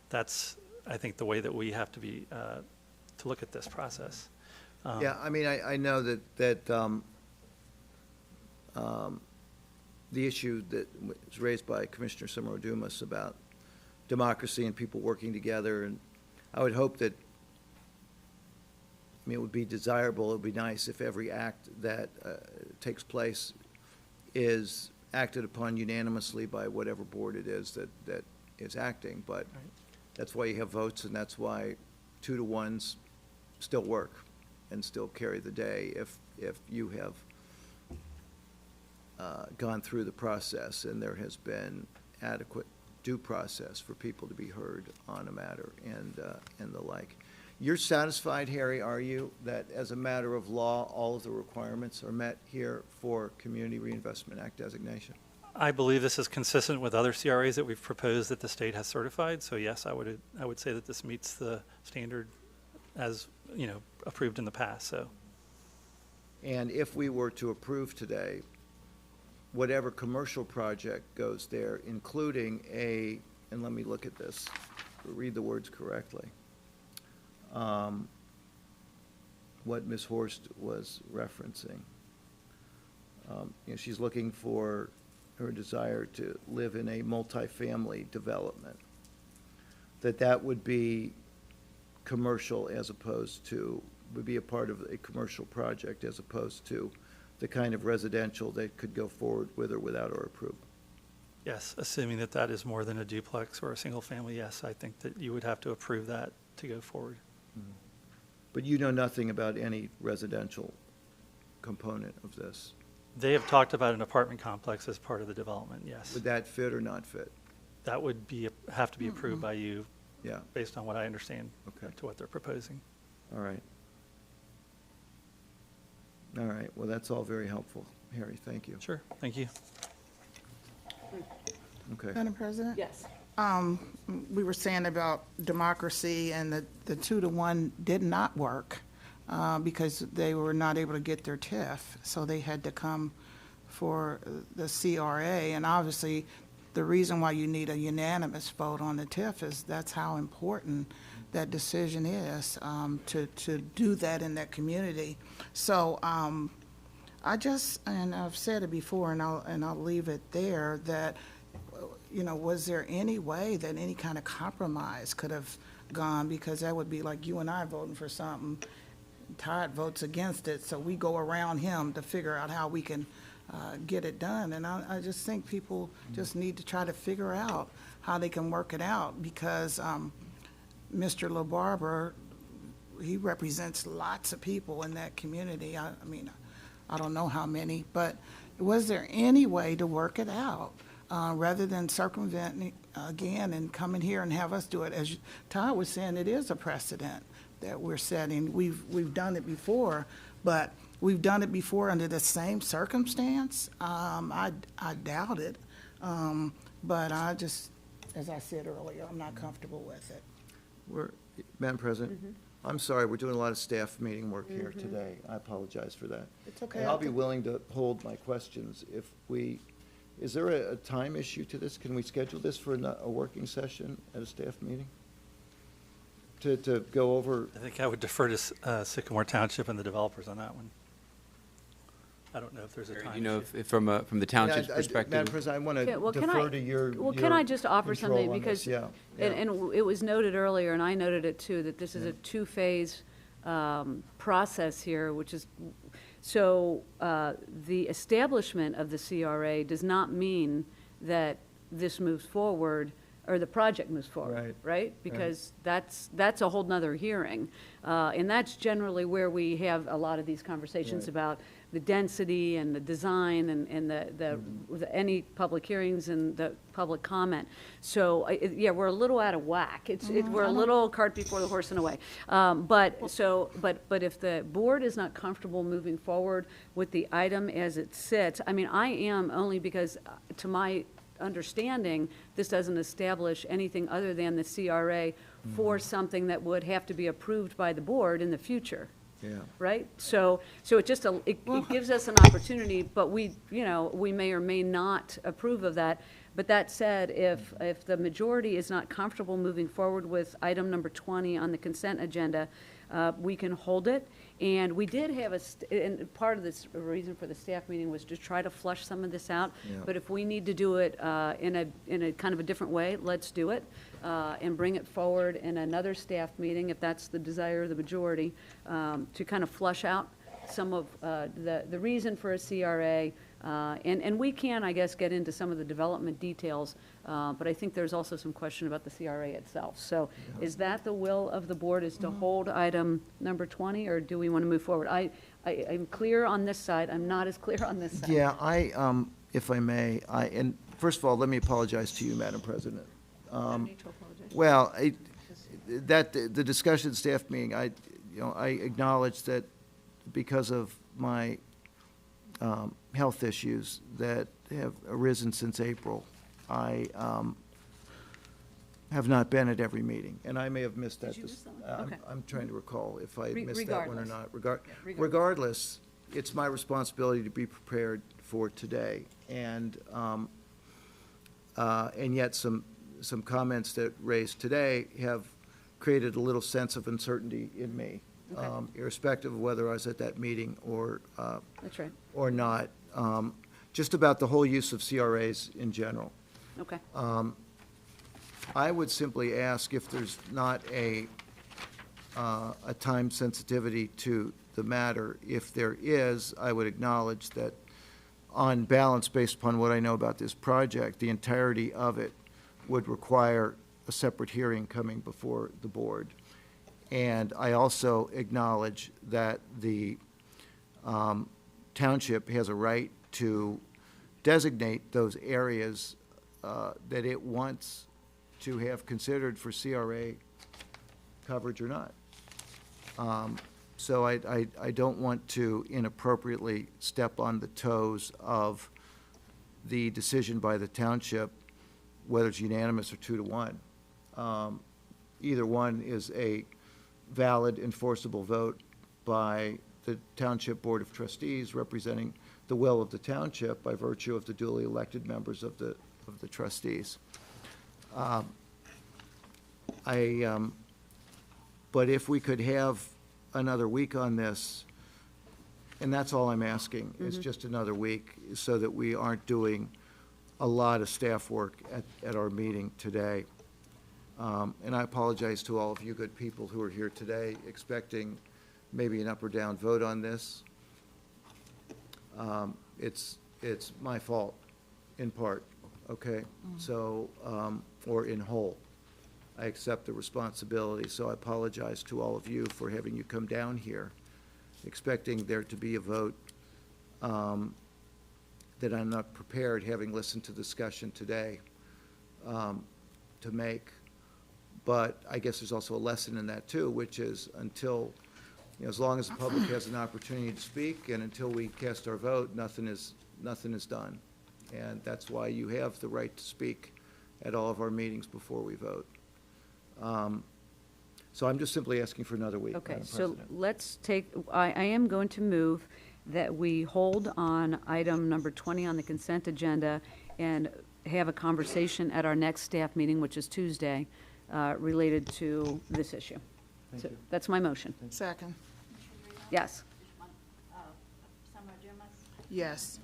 that's, I think, the way that we have to be to look at this process. Yeah, I mean, I know that the issue that was raised by Commissioner Summer Dumas about democracy and people working together, and I would hope that, it would be desirable, it would be nice if every act that takes place is acted upon unanimously by whatever board it is that is acting, but that's why you have votes, and that's why 2-to-1s still work and still carry the day if you have gone through the process and there has been adequate due process for people to be heard on a matter and the like. You're satisfied, Harry, are you, that as a matter of law, all of the requirements are met here for Community Reinvestment Act designation? I believe this is consistent with other CRAs that we've proposed that the state has certified. So yes, I would say that this meets the standard as, approved in the past. So. And if we were to approve today, whatever commercial project goes there, including and let me look at this, read the words correctly, what Ms. Horst was referencing. She's looking for her desire to live in a multifamily development, that would be commercial as opposed to, would be a part of a commercial project as opposed to the kind of residential that could go forward with or without our approval. Yes, assuming that that is more than a duplex or a single family, yes, I think that you would have to approve that to go forward. But you know nothing about any residential component of this? They have talked about an apartment complex as part of the development, yes. Would that fit or not fit? That would have to be approved by you, Yeah. based on what I understand Okay. to what they're proposing. All right. All right, well, that's all very helpful. Harry, thank you. Sure, thank you. Okay. Madam President? Yes. We were saying about democracy, and the 2-to-1 did not work because they were not able to get their TIF, so they had to come for the CRA. And obviously, the reason why you need a unanimous vote on the TIF is that's how important that decision is to do that in that community. So and I've said it before, and I'll leave it there, that was there any way that any kind of compromise could have gone? Because that would be like you and I voting for something, Todd votes against it, so we go around him to figure out how we can get it done. And I just think people just need to try to figure out how they can work it out, because Mr. LaBarbera, he represents lots of people in that community. I mean, I don't know how many, but was there any way to work it out rather than circumventing again and coming here and have us do it? As Todd was saying, it is a precedent that we're setting. We've done it before, but we've done it before under the same circumstance. I doubt it, but I just, as I said earlier, I'm not comfortable with it. Madam President, I'm sorry, we're doing a lot of staff meeting work here today. I apologize for that. It's okay. And I'll be willing to hold my questions if is there a time issue to this? Can we schedule this for a working session at a staff meeting? To go over? I think I would defer to Sycamore Township and the developers on that one. I don't know if there's a time issue. If from the township's perspective. Madam President, I want to defer to your can I just offer control something? on Because, this. Yeah. and it was noted earlier, and I noted it too, that this is a two-phase process here, which is, So the establishment of the CRA does not mean that this moves forward or the project moves forward, right? Because that's a whole nother hearing. And that's generally where we have a lot of these conversations about the density and the design and any public hearings and the public comment. So, yeah, we're a little out of whack. We're a little cart before the horse in a way. But if the board is not comfortable moving forward with the item as it sits, I mean, I am only because, to my understanding, this doesn't establish anything other than the CRA for something that would have to be approved by the board in the future. Yeah. Right? So it just, it gives us an opportunity, but we may or may not approve of that. But that said, if the majority is not comfortable moving forward with item number 20 on the consent agenda, we can hold it. And we did have and part of this reason for the staff meeting was to try to flush some of this out. Yeah. But if we need to do it in a kind of a different way, let's do it and bring it forward in another staff meeting, if that's the desire of the majority, to kind of flush out some of the reason for a CRA. And we can, I guess, get into some of the development details, but I think there's also some question about the CRA itself. So is that the will of the board, is to hold item number 20, or do we want to move forward? I'm clear on this side. I'm not as clear on this side. Yeah, if I may, and first of all, let me apologize to you, Madam President. No need to apologize. Well, the discussion staff meeting, I acknowledge that because of my health issues that have arisen since April, I have not been at every meeting, and I may have missed that. Did you miss that one? Okay. I'm trying to recall if I missed that one or not. Regardless. Regardless, it's my responsibility to be prepared for today, and yet some comments that raised today have created a little sense of uncertainty in me. Okay. Irrespective of whether I was at that meeting or That's right. or not, just about the whole use of CRAs in general. Okay. I would simply ask if there's not a time sensitivity to the matter. If there is, I would acknowledge that on balance, based upon what I know about this project, the entirety of it would require a separate hearing coming before the board. And I also acknowledge that the township has a right to designate those areas that it wants to have considered for CRA coverage or not. So I don't want to inappropriately step on the toes of the decision by the township, whether it's unanimous or 2-1. Either one is a valid enforceable vote by the Township Board of Trustees representing the will of the township by virtue of the duly elected members of the trustees. But if we could have another week on this, and that's all I'm asking, is just another week, so that we aren't doing a lot of staff work at our meeting today. And I apologize to all of you good people who are here today expecting maybe an up or down vote on this. It's my fault, in part, okay? So, or in whole. I accept the responsibility, so I apologize to all of you for having you come down here, expecting there to be a vote that I'm not prepared, having listened to the discussion today, to make. But I guess there's also a lesson in that too, which is until, as long as the public has an opportunity to speak, and until we cast our vote, nothing is done. And that's why you have the right to speak at all of our meetings before we vote. So I'm just simply asking for another week, Okay, Madam so President. let's take, I am going to move that we hold on item number 20 on the consent agenda and have a conversation at our next staff meeting, which is Tuesday, related to this issue. So that's my motion. Second. Yes. Yes.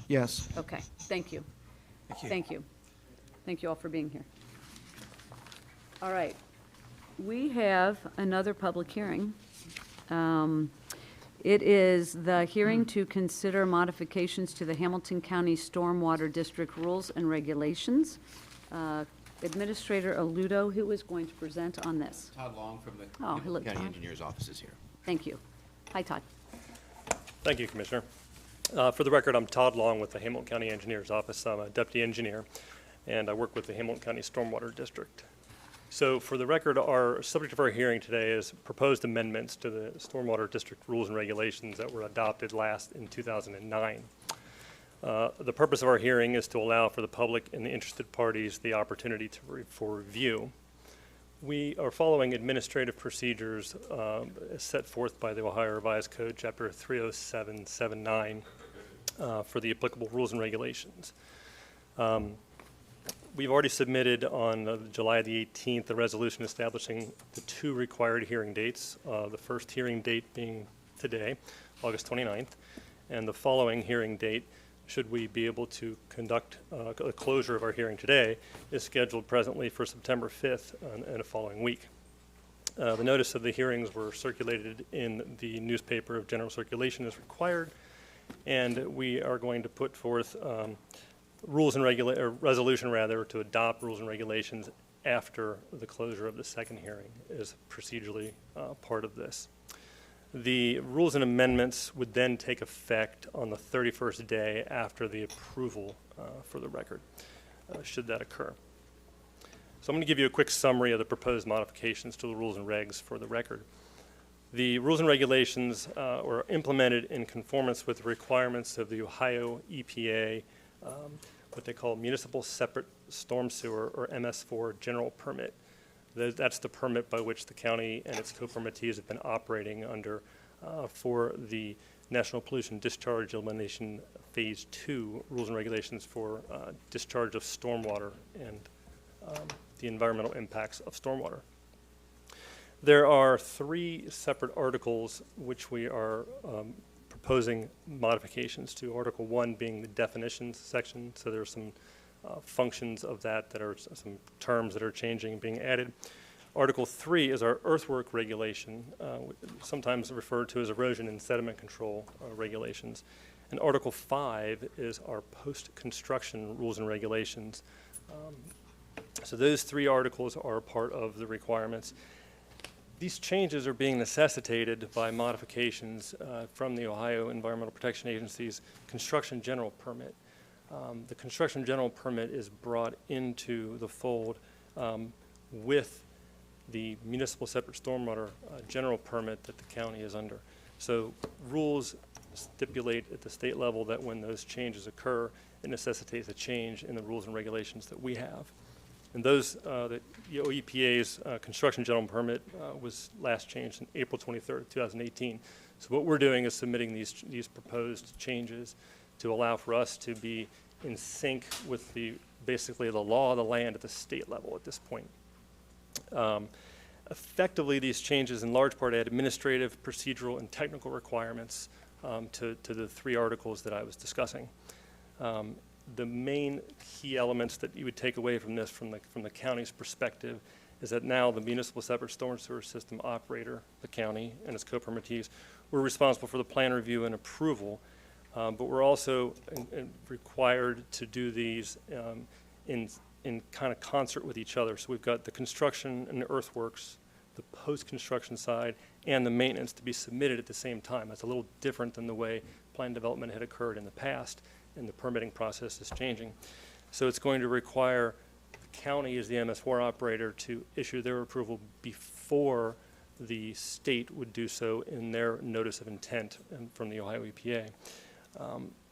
Yes. Okay, thank you. Thank you. Thank you all for being here. All right, we have another public hearing. It is the hearing to consider modifications to the Hamilton County Stormwater District rules and regulations. Administrator Aludo, who is going to present on this? Todd Long from the Oh, hello, Hamilton County Todd. Engineer's Office is here. Thank you. Hi, Todd. Thank you, Commissioner. For the record, I'm Todd Long with the Hamilton County Engineer's Office. I'm a deputy engineer, and I work with the Hamilton County Stormwater District. So for the record, our subject of our hearing today is proposed amendments to the Stormwater District rules and regulations that were adopted last in 2009. The purpose of our hearing is to allow for the public and the interested parties the opportunity for review. We are following administrative procedures as set forth by the Ohio Revised Code, Chapter 30779, for the applicable rules and regulations. We've already submitted on July the 18th the resolution establishing the 2 required hearing dates, the first hearing date being today, August 29th, and the following hearing date, should we be able to conduct a closure of our hearing today, is scheduled presently for September 5th and a following week. The notice of the hearings were circulated in the newspaper of general circulation as required, and we are going to put forth resolution to adopt rules and regulations after the closure of the second hearing is procedurally part of this. The rules and amendments would then take effect on the 31st day after the approval for the record, should that occur. So I'm going to give you a quick summary of the proposed modifications to the rules and regs for the record. The rules and regulations were implemented in conformance with the requirements of the Ohio EPA, what they call Municipal Separate Storm Sewer, or MS4 General Permit. That's the permit by which the county and its co-permittees have been operating under for the National Pollution Discharge Elimination Phase 2 rules and regulations for discharge of stormwater and the environmental impacts of stormwater. There are 3 separate articles which we are proposing modifications to. Article 1 being the definitions section, so there are some functions of that are some terms that are changing and being added. Article 3 is our earthwork regulation, sometimes referred to as erosion and sediment control regulations. And Article 5 is our post-construction rules and regulations. So those 3 articles are part of the requirements. These changes are being necessitated by modifications from the Ohio Environmental Protection Agency's Construction General Permit. The Construction General Permit is brought into the fold with the Municipal Separate Stormwater General Permit that the county is under. So rules stipulate at the state level that when those changes occur, it necessitates a change in the rules and regulations that we have. And those, the OEPA's Construction General Permit was last changed on April 23rd, 2018. So what we're doing is submitting these proposed changes to allow for us to be in sync with basically the law of the land at the state level at this point. Effectively, these changes in large part add administrative, procedural, and technical requirements to the 3 articles that I was discussing. The main key elements that you would take away from this from the county's perspective is that now the Municipal Separate Storm Sewer System operator, the county and its co-permittees, we're responsible for the plan review and approval, but we're also required to do these in kind of concert with each other. So we've got the construction and the earthworks, the post-construction side, and the maintenance to be submitted at the same time. That's a little different than the way plan development had occurred in the past, and the permitting process is changing. So it's going to require the county as the MS4 operator to issue their approval before the state would do so in their notice of intent from the Ohio EPA.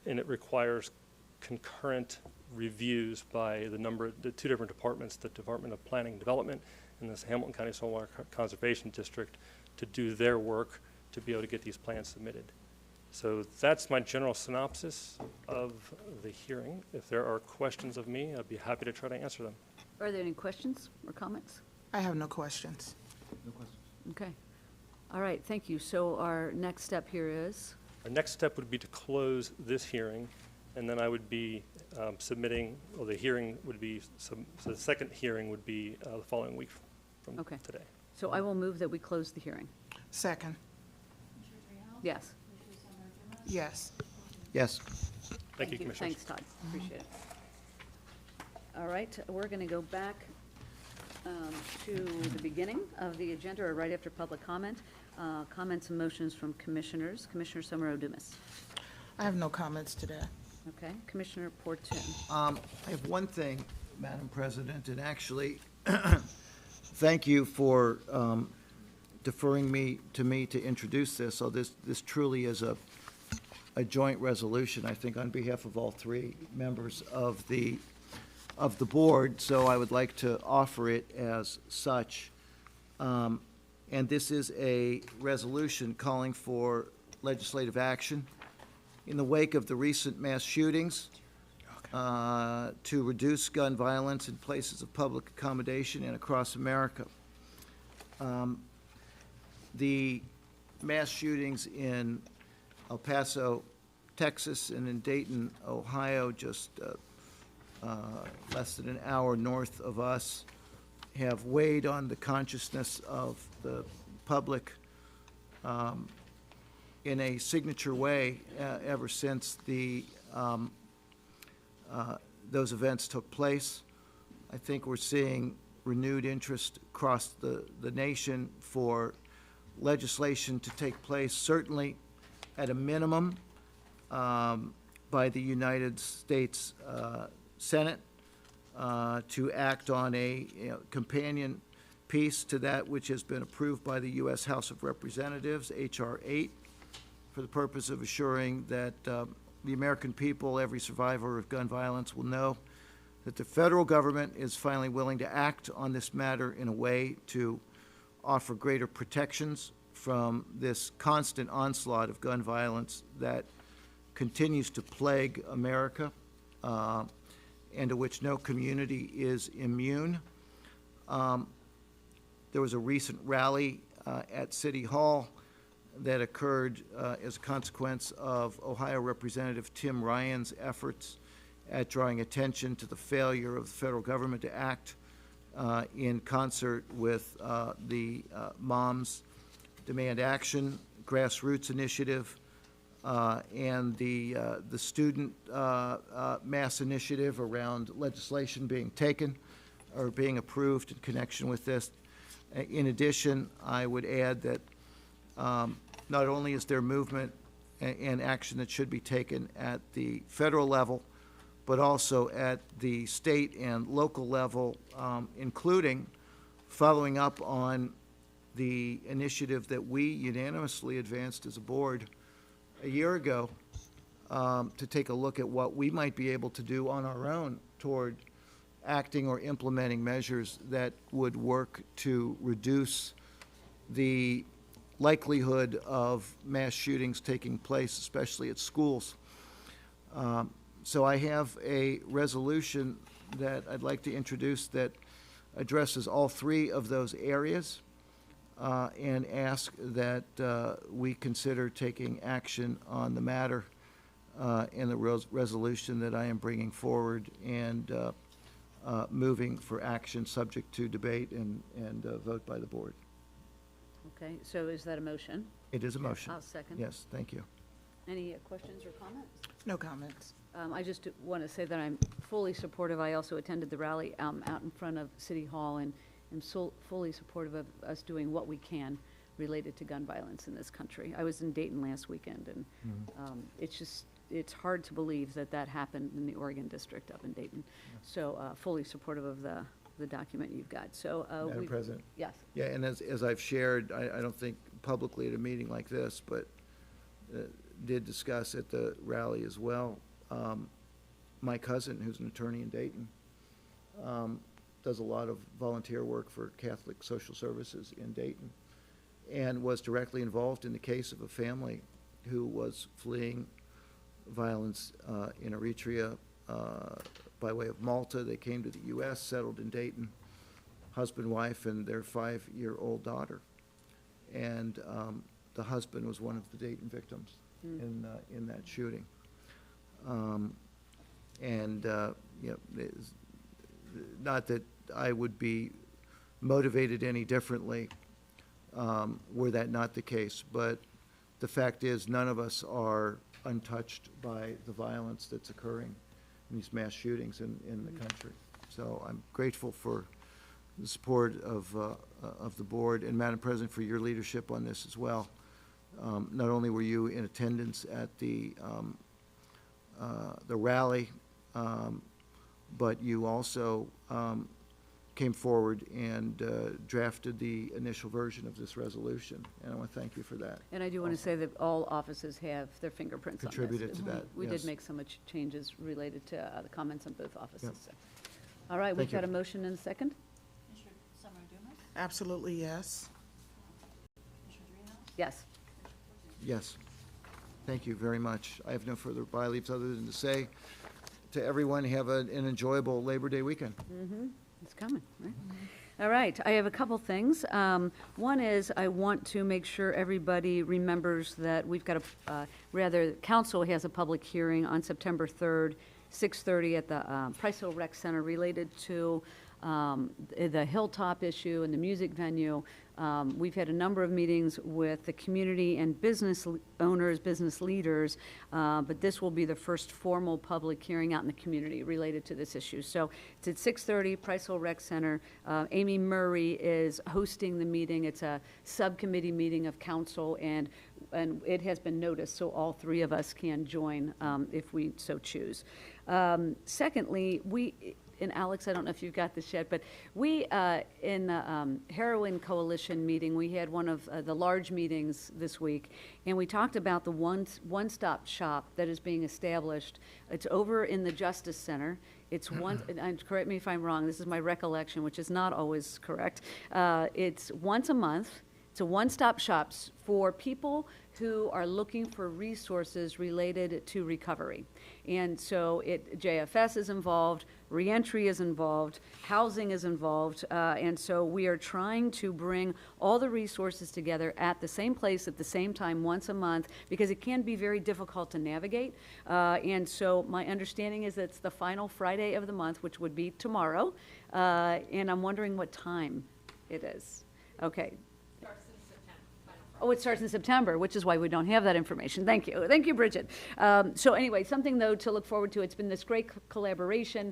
And it requires concurrent reviews by the 2 different departments, the Department of Planning and Development and the Hamilton County Stormwater Conservation District, to do their work to be able to get these plans submitted. So that's my general synopsis of the hearing. If there are questions of me, I'd be happy to try to answer them. Are there any questions or comments? I have no questions. No questions. Okay. All right, thank you. So our next step here is? Our next step would be to close this hearing, and then I would be submitting, well, the hearing would be, so the second hearing would be the following week from today. So I will move that we close the hearing. Second. Yes. Yes. Yes. Thank you, Commissioners. Thanks, Todd. Appreciate it. All right, we're going to go back to the beginning of the agenda, or right after public comment. Comments and motions from commissioners. Commissioner Summer Odumas. I have no comments today. Okay, Commissioner Portin. I have one thing, Madam President, and actually, thank you for deferring to me to introduce this. So this truly is a joint resolution, I think, on behalf of all three members of the board. So I would like to offer it as such. And this is a resolution calling for legislative action in the wake of the recent mass shootings to reduce gun violence in places of public accommodation and across America. The mass shootings in El Paso, Texas, and in Dayton, Ohio, just less than an hour north of us, have weighed on the consciousness of the public in a signature way ever since those events took place. I think we're seeing renewed interest across the nation for legislation to take place, certainly at a minimum by the United States Senate to act on a companion piece to that which has been approved by the U.S. House of Representatives, H.R. 8, for the purpose of assuring that the American people, every survivor of gun violence, will know that the federal government is finally willing to act on this matter in a way to offer greater protections from this constant onslaught of gun violence that continues to plague America and to which no community is immune. There was a recent rally at City Hall that occurred as a consequence of Ohio Representative Tim Ryan's efforts at drawing attention to the failure of the federal government to act in concert with the Moms Demand Action grassroots initiative and the student mass initiative around legislation being taken or being approved in connection with this. In addition, I would add that not only is there movement and action that should be taken at the federal level, but also at the state and local level, including following up on the initiative that we unanimously advanced as a board a year ago to take a look at what we might be able to do on our own toward acting or implementing measures that would work to reduce the likelihood of mass shootings taking place, especially at schools. So I have a resolution that I'd like to introduce that addresses all three of those areas and ask that we consider taking action on the matter in the resolution that I am bringing forward and moving for action subject to debate and vote by the board. Okay, so is that a motion? It is a motion. I'll second. Yes, thank you. Any questions or comments? No comments. I just want to say that I'm fully supportive. I also attended the rally out in front of City Hall and am fully supportive of us doing what we can related to gun violence in this country. I was in Dayton last weekend, and it's hard to believe that happened in the Oregon District up in Dayton. So fully supportive of the document you've got. So Madam President? Yes. Yeah, and as I've shared, I don't think publicly at a meeting like this, but did discuss at the rally as well. My cousin, who's an attorney in Dayton, does a lot of volunteer work for Catholic Social Services in Dayton and was directly involved in the case of a family who was fleeing violence in Eritrea by way of Malta. They came to the U.S., settled in Dayton, husband, wife, and their 5-year-old daughter. And the husband was one of the Dayton victims in that shooting. Not that I would be motivated any differently were that not the case, but the fact is none of us are untouched by the violence that's occurring in these mass shootings in the country. So I'm grateful for the support of the board, and Madam President, for your leadership on this as well. Not only were you in attendance at the rally, but you also came forward and drafted the initial version of this resolution, and I want to thank you for that. And I do want to say that all offices have their fingerprints on this. Contributed to that, We yes. did make some changes related to the comments on both offices. Yep. So. All right, we've Thank you. got a motion and a second. Absolutely, yes. Yes. Yes. Thank you very much. I have no further by leaves other than to say to everyone, have an enjoyable Labor Day weekend. Mm-hmm. It's coming, right? All right, I have a couple things. One is I want to make sure everybody remembers that we've got council has a public hearing on September 3rd, 6:30 at the Price Hill Rec Center related to the Hilltop issue and the music venue. We've had a number of meetings with the community and business owners, business leaders, but this will be the first formal public hearing out in the community related to this issue. So it's at 6:30, Price Hill Rec Center. Amy Murray is hosting the meeting. It's a subcommittee meeting of council, and it has been noticed, so all three of us can join if we so choose. Secondly, and Alex, I don't know if you've got this yet, but we, in the Heroin Coalition meeting, we had one of the large meetings this week, and we talked about the one-stop shop that is being established. It's over in the Justice Center. It's one, and correct me if I'm wrong, this is my recollection, which is not always correct. It's once a month. It's a one-stop shop for people who are looking for resources related to recovery. And so JFS is involved, reentry is involved, housing is involved, and so we are trying to bring all the resources together at the same place at the same time once a month, because it can be very difficult to navigate. And so my understanding is that it's the final Friday of the month, which would be tomorrow, and I'm wondering what time it is. Okay. Oh, it starts in September, which is why we don't have that information. Thank you. Thank you, Bridget. So anyway, something, though, to look forward to. It's been this great collaboration.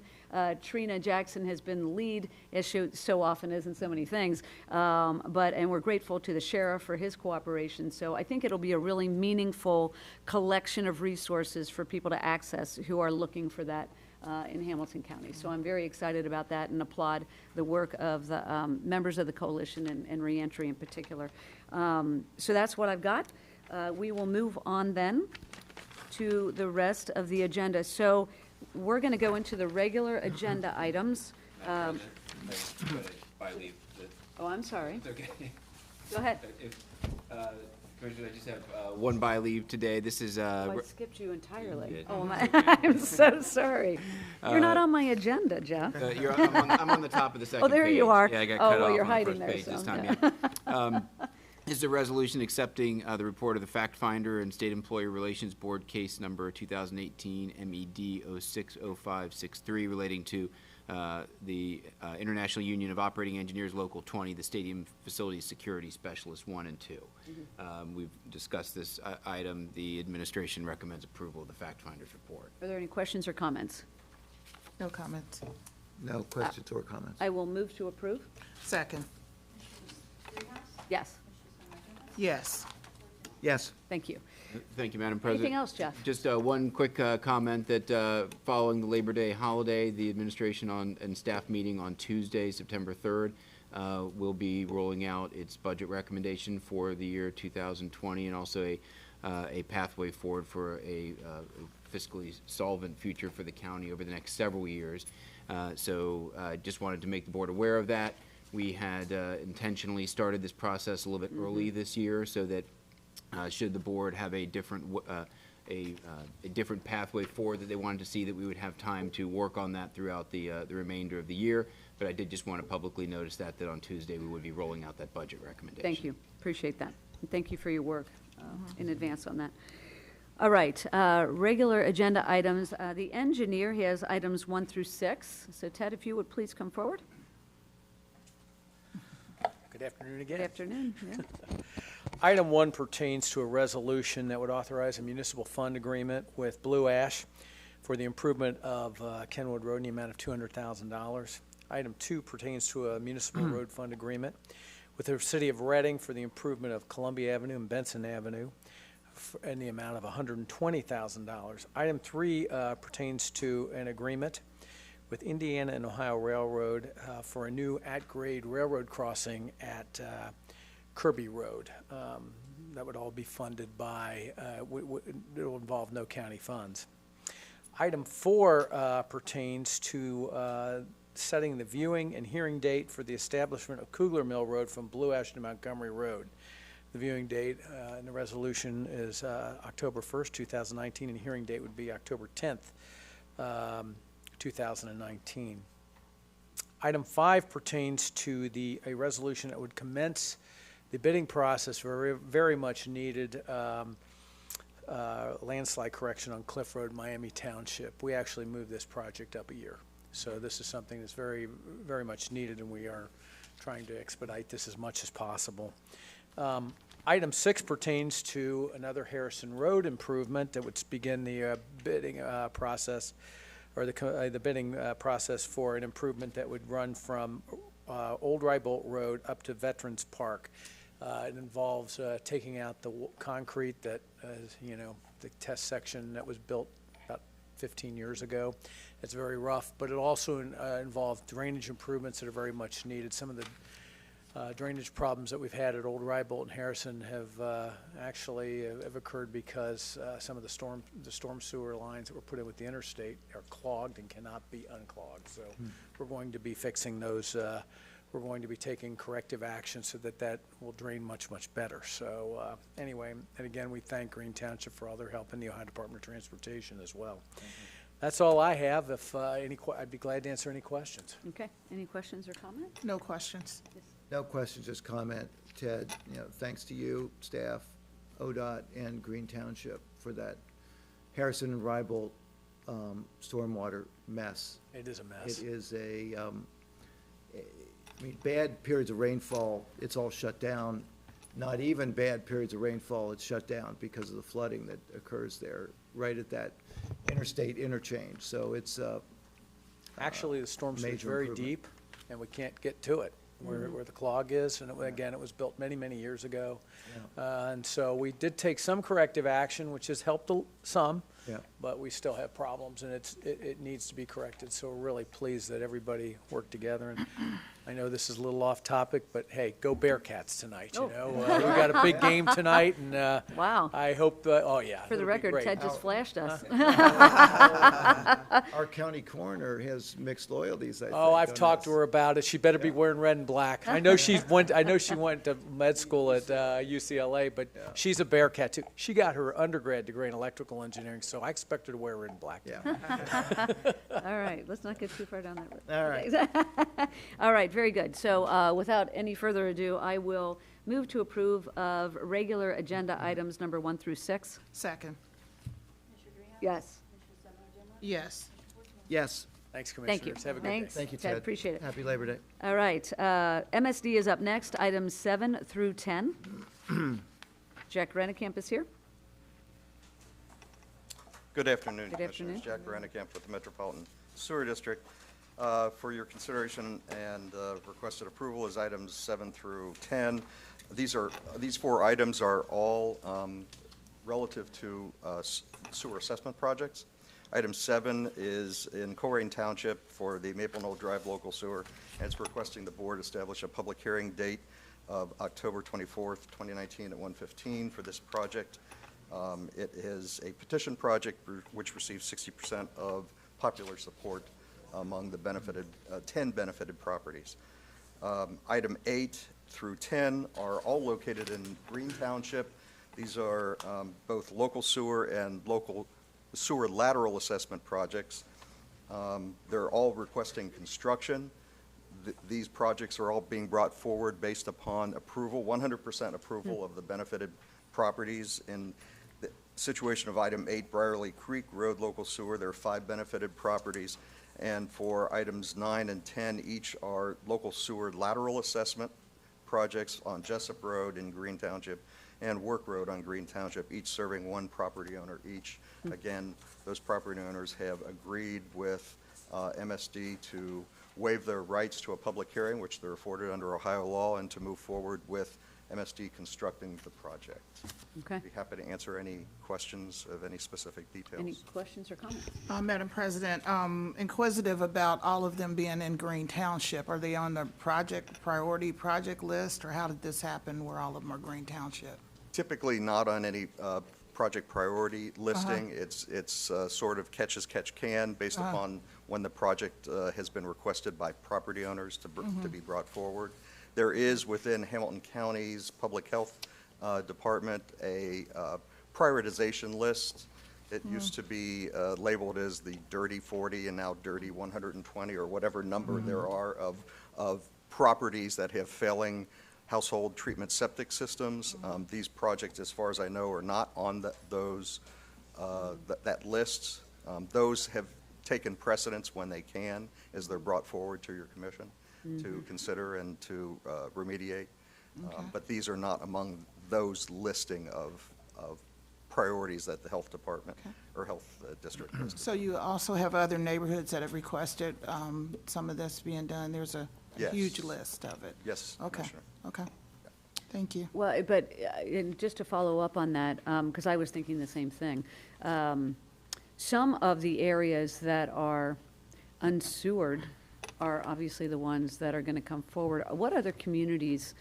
Trina Jackson has been lead, as she so often is in so many things. And we're grateful to the sheriff for his cooperation. So I think it'll be a really meaningful collection of resources for people to access who are looking for that in Hamilton County. So I'm very excited about that and applaud the work of the members of the coalition and reentry in particular. So that's what I've got. We will move on then to the rest of the agenda. So we're going to go into the regular agenda items. By leave. Oh, I'm sorry. It's okay. Go ahead. Commissioner, I just have one by leave today. This is. I skipped you entirely. You did. Oh, I'm so sorry. You're not on my agenda, Jeff. I'm on the top of the second Oh, there page. you are. Yeah, I got Oh, cut well, off you're on the hiding first there, page so, this time, yeah. yeah. This is a resolution accepting the report of the Fact Finder and State Employee Relations Board case number 2018 MED 060563 relating to the International Union of Operating Engineers Local 20, the Stadium Facilities Security Specialist 1 and 2. We've discussed this item. The administration recommends approval of the Fact Finder's report. Are there any questions or comments? No comments. No questions or comments. I will move to approve. Second. Yes. Yes. Yes. Thank you. Thank you, Madam President. Anything else, Jeff? Just one quick comment that following the Labor Day holiday, the administration and staff meeting on Tuesday, September 3rd, will be rolling out its budget recommendation for the year 2020 and also a pathway forward for a fiscally solvent future for the county over the next several years. So I just wanted to make the board aware of that. We had intentionally started this process a little bit early this year so that should the board have a different pathway forward that they wanted to see, that we would have time to work on that throughout the remainder of the year. But I did just want to publicly notice that on Tuesday we would be rolling out that budget recommendation. Thank you. Appreciate that. And thank you for your work in advance on that. All right, regular agenda items. The engineer has items 1 through 6. So Ted, if you would please come forward. Good afternoon again. Good afternoon. Item 1 pertains to a resolution that would authorize a municipal fund agreement with Blue Ash for the improvement of Kenwood Road in the amount of $200,000. Item 2 pertains to a municipal road fund agreement with the City of Reading for the improvement of Columbia Avenue and Benson Avenue in the amount of $120,000. Item 3 pertains to an agreement with Indiana and Ohio Railroad for a new at-grade railroad crossing at Kirby Road. That would all be funded by, it will involve no county funds. Item 4 pertains to setting the viewing and hearing date for the establishment of Kugler Mill Road from Blue Ash to Montgomery Road. The viewing date in the resolution is October 1st, 2019, and hearing date would be October 10th, 2019. Item 5 pertains to a resolution that would commence the bidding process for a very much needed landslide correction on Cliff Road, Miami Township. We actually moved this project up a year. So this is something that's very, very much needed, and we are trying to expedite this as much as possible. Item 6 pertains to another Harrison Road improvement that would begin the bidding process, or the bidding process for an improvement that would run from Old Rybolt Road up to Veterans Park. It involves taking out the concrete that, the test section that was built about 15 years ago. It's very rough, but it also involves drainage improvements that are very much needed. Some of the drainage problems that we've had at Old Rybolt and Harrison have actually occurred because some of the storm sewer lines that were put in with the interstate are clogged and cannot be unclogged. So we're going to be fixing those. We're going to be taking corrective action so that will drain much, much better. So anyway, and again, we thank Green Township for all their help in the Ohio Department of Transportation as well. That's all I have. If I'd be glad to answer any questions. Okay. Any questions or comments? No questions. No questions, just comment. Ted, thanks to you, staff, ODOT, and Green Township for that Harrison and Rybolt stormwater mess. It is a mess. It is bad periods of rainfall, it's all shut down. Not even bad periods of rainfall, it's shut down because of the flooding that occurs there, right at that interstate interchange. So it's actually the storm sewer is very deep, and we can't get to it where the clog is. And again, it was built many, many years ago. And so we did take some corrective action, which has helped some. But we still have problems, and it needs to be corrected. So we're really pleased that everybody worked together. And I know this is a little off topic, but hey, go Bearcats tonight. We got a big game tonight, and wow! I hope. For the record, Ted just flashed us. Our county coroner has mixed loyalties. I think, I've talked to her about it. She better be wearing red and black. I know she went to med school at UCLA, but she's a Bearcat too. She got her undergrad degree in electrical engineering, so I expect her to wear red and black. All right, let's not get too far down that road. All right. All right, very good. So without any further ado, I will move to approve of regular agenda items number 1 through 6. Second. Yes. Yes. Yes. Thanks, Commissioners. Thank you. Have a good Thanks, day. Thank you, Ted. Ted. Appreciate it. Happy Labor Day. All right, MSD is up next, items 7 through 10. Jack Rennekamp is here. Good afternoon, Good Commissioners. afternoon. Jack Rennekamp with the Metropolitan Sewer District. For your consideration and requested approval is items 7 through 10. These 4 items are all relative to sewer assessment projects. Item 7 is in Colerain Township for the Maple Knoll Drive local sewer, and it's requesting the board establish a public hearing date of October 24th, 2019 at 1:15 for this project. It is a petition project which receives 60% of popular support among the 10 benefited properties. Item 8 through 10 are all located in Green Township. These are both local sewer and local sewer lateral assessment projects. They're all requesting construction. These projects are all being brought forward based upon approval, 100% approval of the benefited properties. In the situation of item 8, Briarley Creek Road local sewer, there are 5 benefited properties. And for items 9 and 10, each are local sewer lateral assessment projects on Jessup Road in Green Township and Work Road on Green Township, each serving one property owner each. Again, those property owners have agreed with MSD to waive their rights to a public hearing, which they're afforded under Ohio law, and to move forward with MSD constructing the project. Okay. Be happy to answer any questions of any specific details. Any questions or comments? Madam President, inquisitive about all of them being in Green Township. Are they on the priority project list, or how did this happen where all of them are Green Township? Typically not on any project priority listing. It's sort of catch as catch can based upon when the project has been requested by property owners to be brought forward. There is within Hamilton County's Public Health Department a prioritization list. It used to be labeled as the Dirty 40 and now Dirty 120 or whatever number there are of properties that have failing household treatment septic systems. These projects, as far as I know, are not on that list. Those have taken precedence when they can, as they're brought forward to your commission to consider and to remediate. But these are not among those listing of priorities that the health department or health district listed. So you also have other neighborhoods that have requested some of this being done? There's a Yes. huge list of it. Yes, Okay, Commissioner. okay. Thank you. Well, but and just to follow up on that, because I was thinking the same thing. Some of the areas that are unsewered are obviously the ones that are going to come forward. What other communities,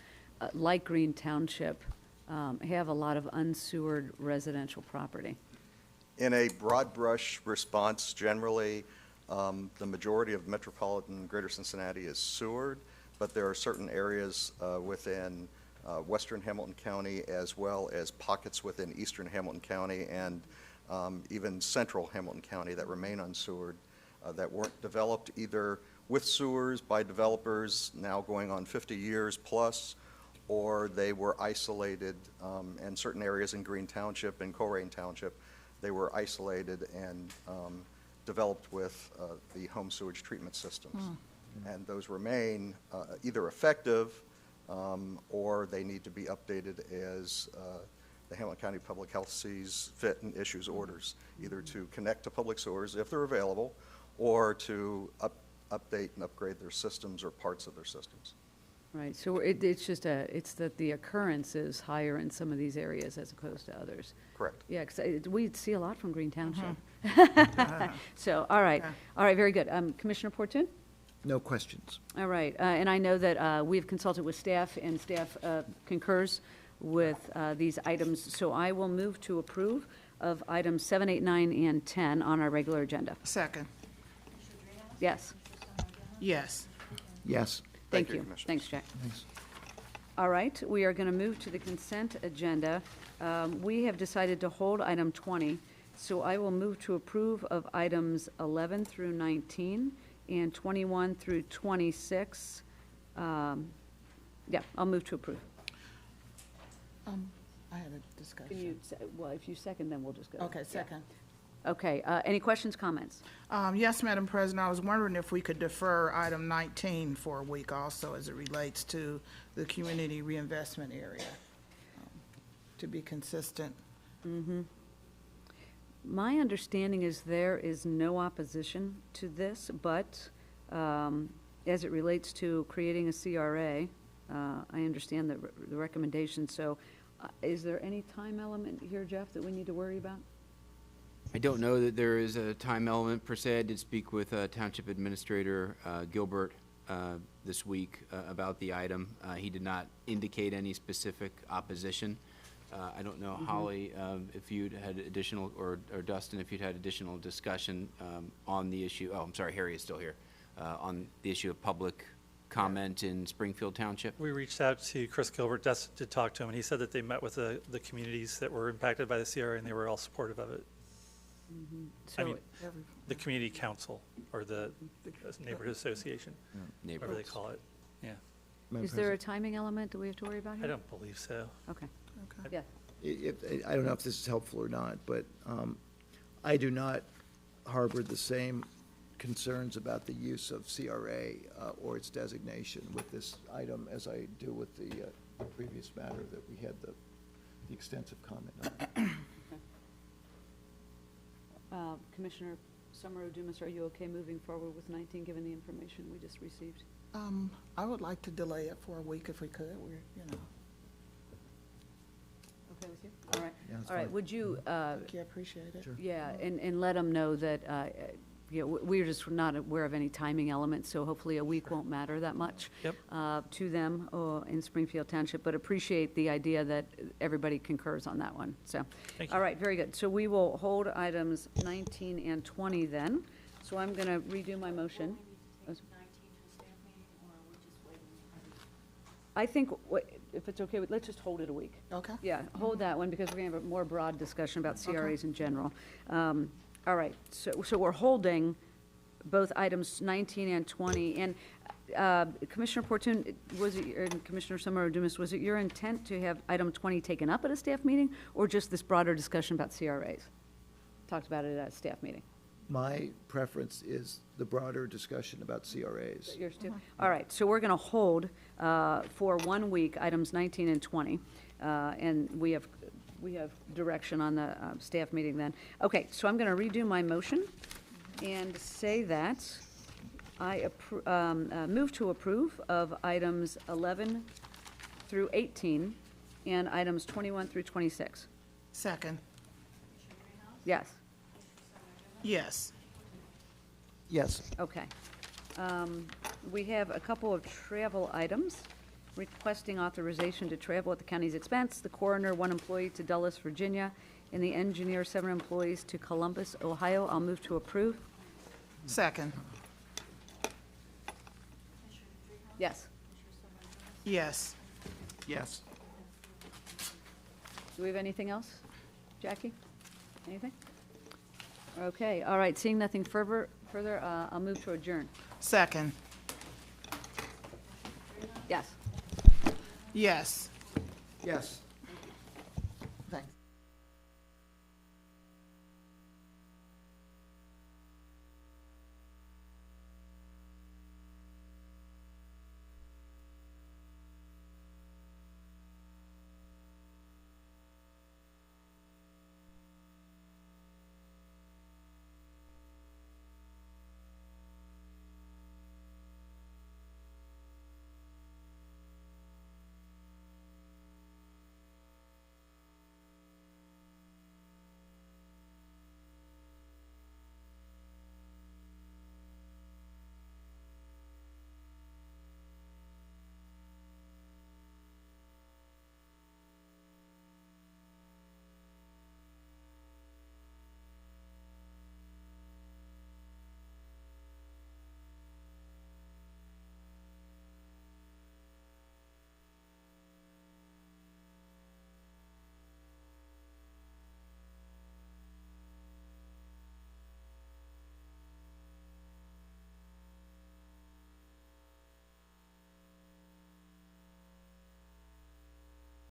like Green Township, have a lot of unsewered residential property? In a broad brush response, generally, the majority of metropolitan Greater Cincinnati is sewered, but there are certain areas within western Hamilton County as well as pockets within eastern Hamilton County and even central Hamilton County that remain unsewered, that weren't developed either with sewers by developers now going on 50 years plus, or they were isolated, and certain areas in Green Township and Colerain Township, they were isolated and developed with the home sewage treatment systems. And those remain either effective or they need to be updated as the Hamilton County Public Health sees fit and issues orders, either to connect to public sewers if they're available, or to update and upgrade their systems or parts of their systems. Right, so it's just it's that the occurrence is higher in some of these areas as opposed to others. Correct. Yeah, because we see a lot from Green Township. So, all right, very good. Commissioner Portun? No questions. All right, and I know that we've consulted with staff, and staff concurs with these items, so I will move to approve of items 7, 8, 9, and 10 on our regular agenda. Second. Yes. Yes. Yes. Thank you. Thanks, Jack. All right, we are going to move to the consent agenda. We have decided to hold item 20, so I will move to approve of items 11 through 19 and 21 through 26. Yeah, I'll move to approve. I had a discussion. Can you, well, if you second, then we'll just go. Okay, second. Okay, any questions, comments? Yes, Madam President, I was wondering if we could defer item 19 for a week also as it relates to the community reinvestment area, to be consistent. My understanding is there is no opposition to this, but as it relates to creating a CRA, I understand the recommendation. So is there any time element here, Jeff, that we need to worry about? I don't know that there is a time element per se. I did speak with Township Administrator Gilbert this week about the item. He did not indicate any specific opposition. I don't know, Holly, if you'd had additional, or Dustin, if you'd had additional discussion on the issue. Oh, I'm sorry, Harry is still here. On the issue of public comment in Springfield Township. We reached out to Chris Gilbert to talk to him, and he said that they met with the communities that were impacted by the CRA, and they were all supportive of it. I mean, the community council, or the neighborhood association, whatever they call it, yeah. Is there a timing element that we have to worry about here? I don't believe so. Okay. Yeah. I don't know if this is helpful or not, but I do not harbor the same concerns about the use of CRA or its designation with this item as I do with the previous matter that we had the the extensive comment. Commissioner Summer Dumas, are you okay moving forward with 19, given the information we just received? I would like to delay it for a week if we could. We're, Okay with you? All right. Yeah, that's All right, fine. would you, Thank you, I appreciate it. yeah, and let them know that, we're just not aware of any timing elements, so hopefully a week won't matter that much Yep. to them in Springfield Township, but appreciate the idea that everybody concurs on that one, so. Thank you. All right, very good. So we will hold items 19 and 20 then. So I'm going to redo my motion. I think, if it's okay, let's just hold it a week. Okay. Yeah, hold that one, because we're going to have a more broad discussion about CRAs in general. All right, so we're holding both items 19 and 20. And Commissioner Portun, and Commissioner Summer Dumas, was it your intent to have item 20 taken up at a staff meeting, or just this broader discussion about CRAs? Talked about it at a staff meeting. My preference is the broader discussion about CRAs. Yours too? All right, so we're going to hold for 1 week items 19 and 20, and we have direction on the staff meeting then. Okay, so I'm going to redo my motion and say that I move to approve of items 11 through 18 and items 21 through 26. Second. Yes. Yes. Yes. Okay. We have a couple of travel items requesting authorization to travel at the county's expense. The coroner, 1 employee to Dulles, Virginia, and the engineer, 7 employees to Columbus, Ohio. I'll move to approve. Second. Yes. Yes. Yes. Do we have anything else? Jackie? Anything? Okay, all right, seeing nothing further, I'll move to adjourn. Second. Yes. Yes. Yes.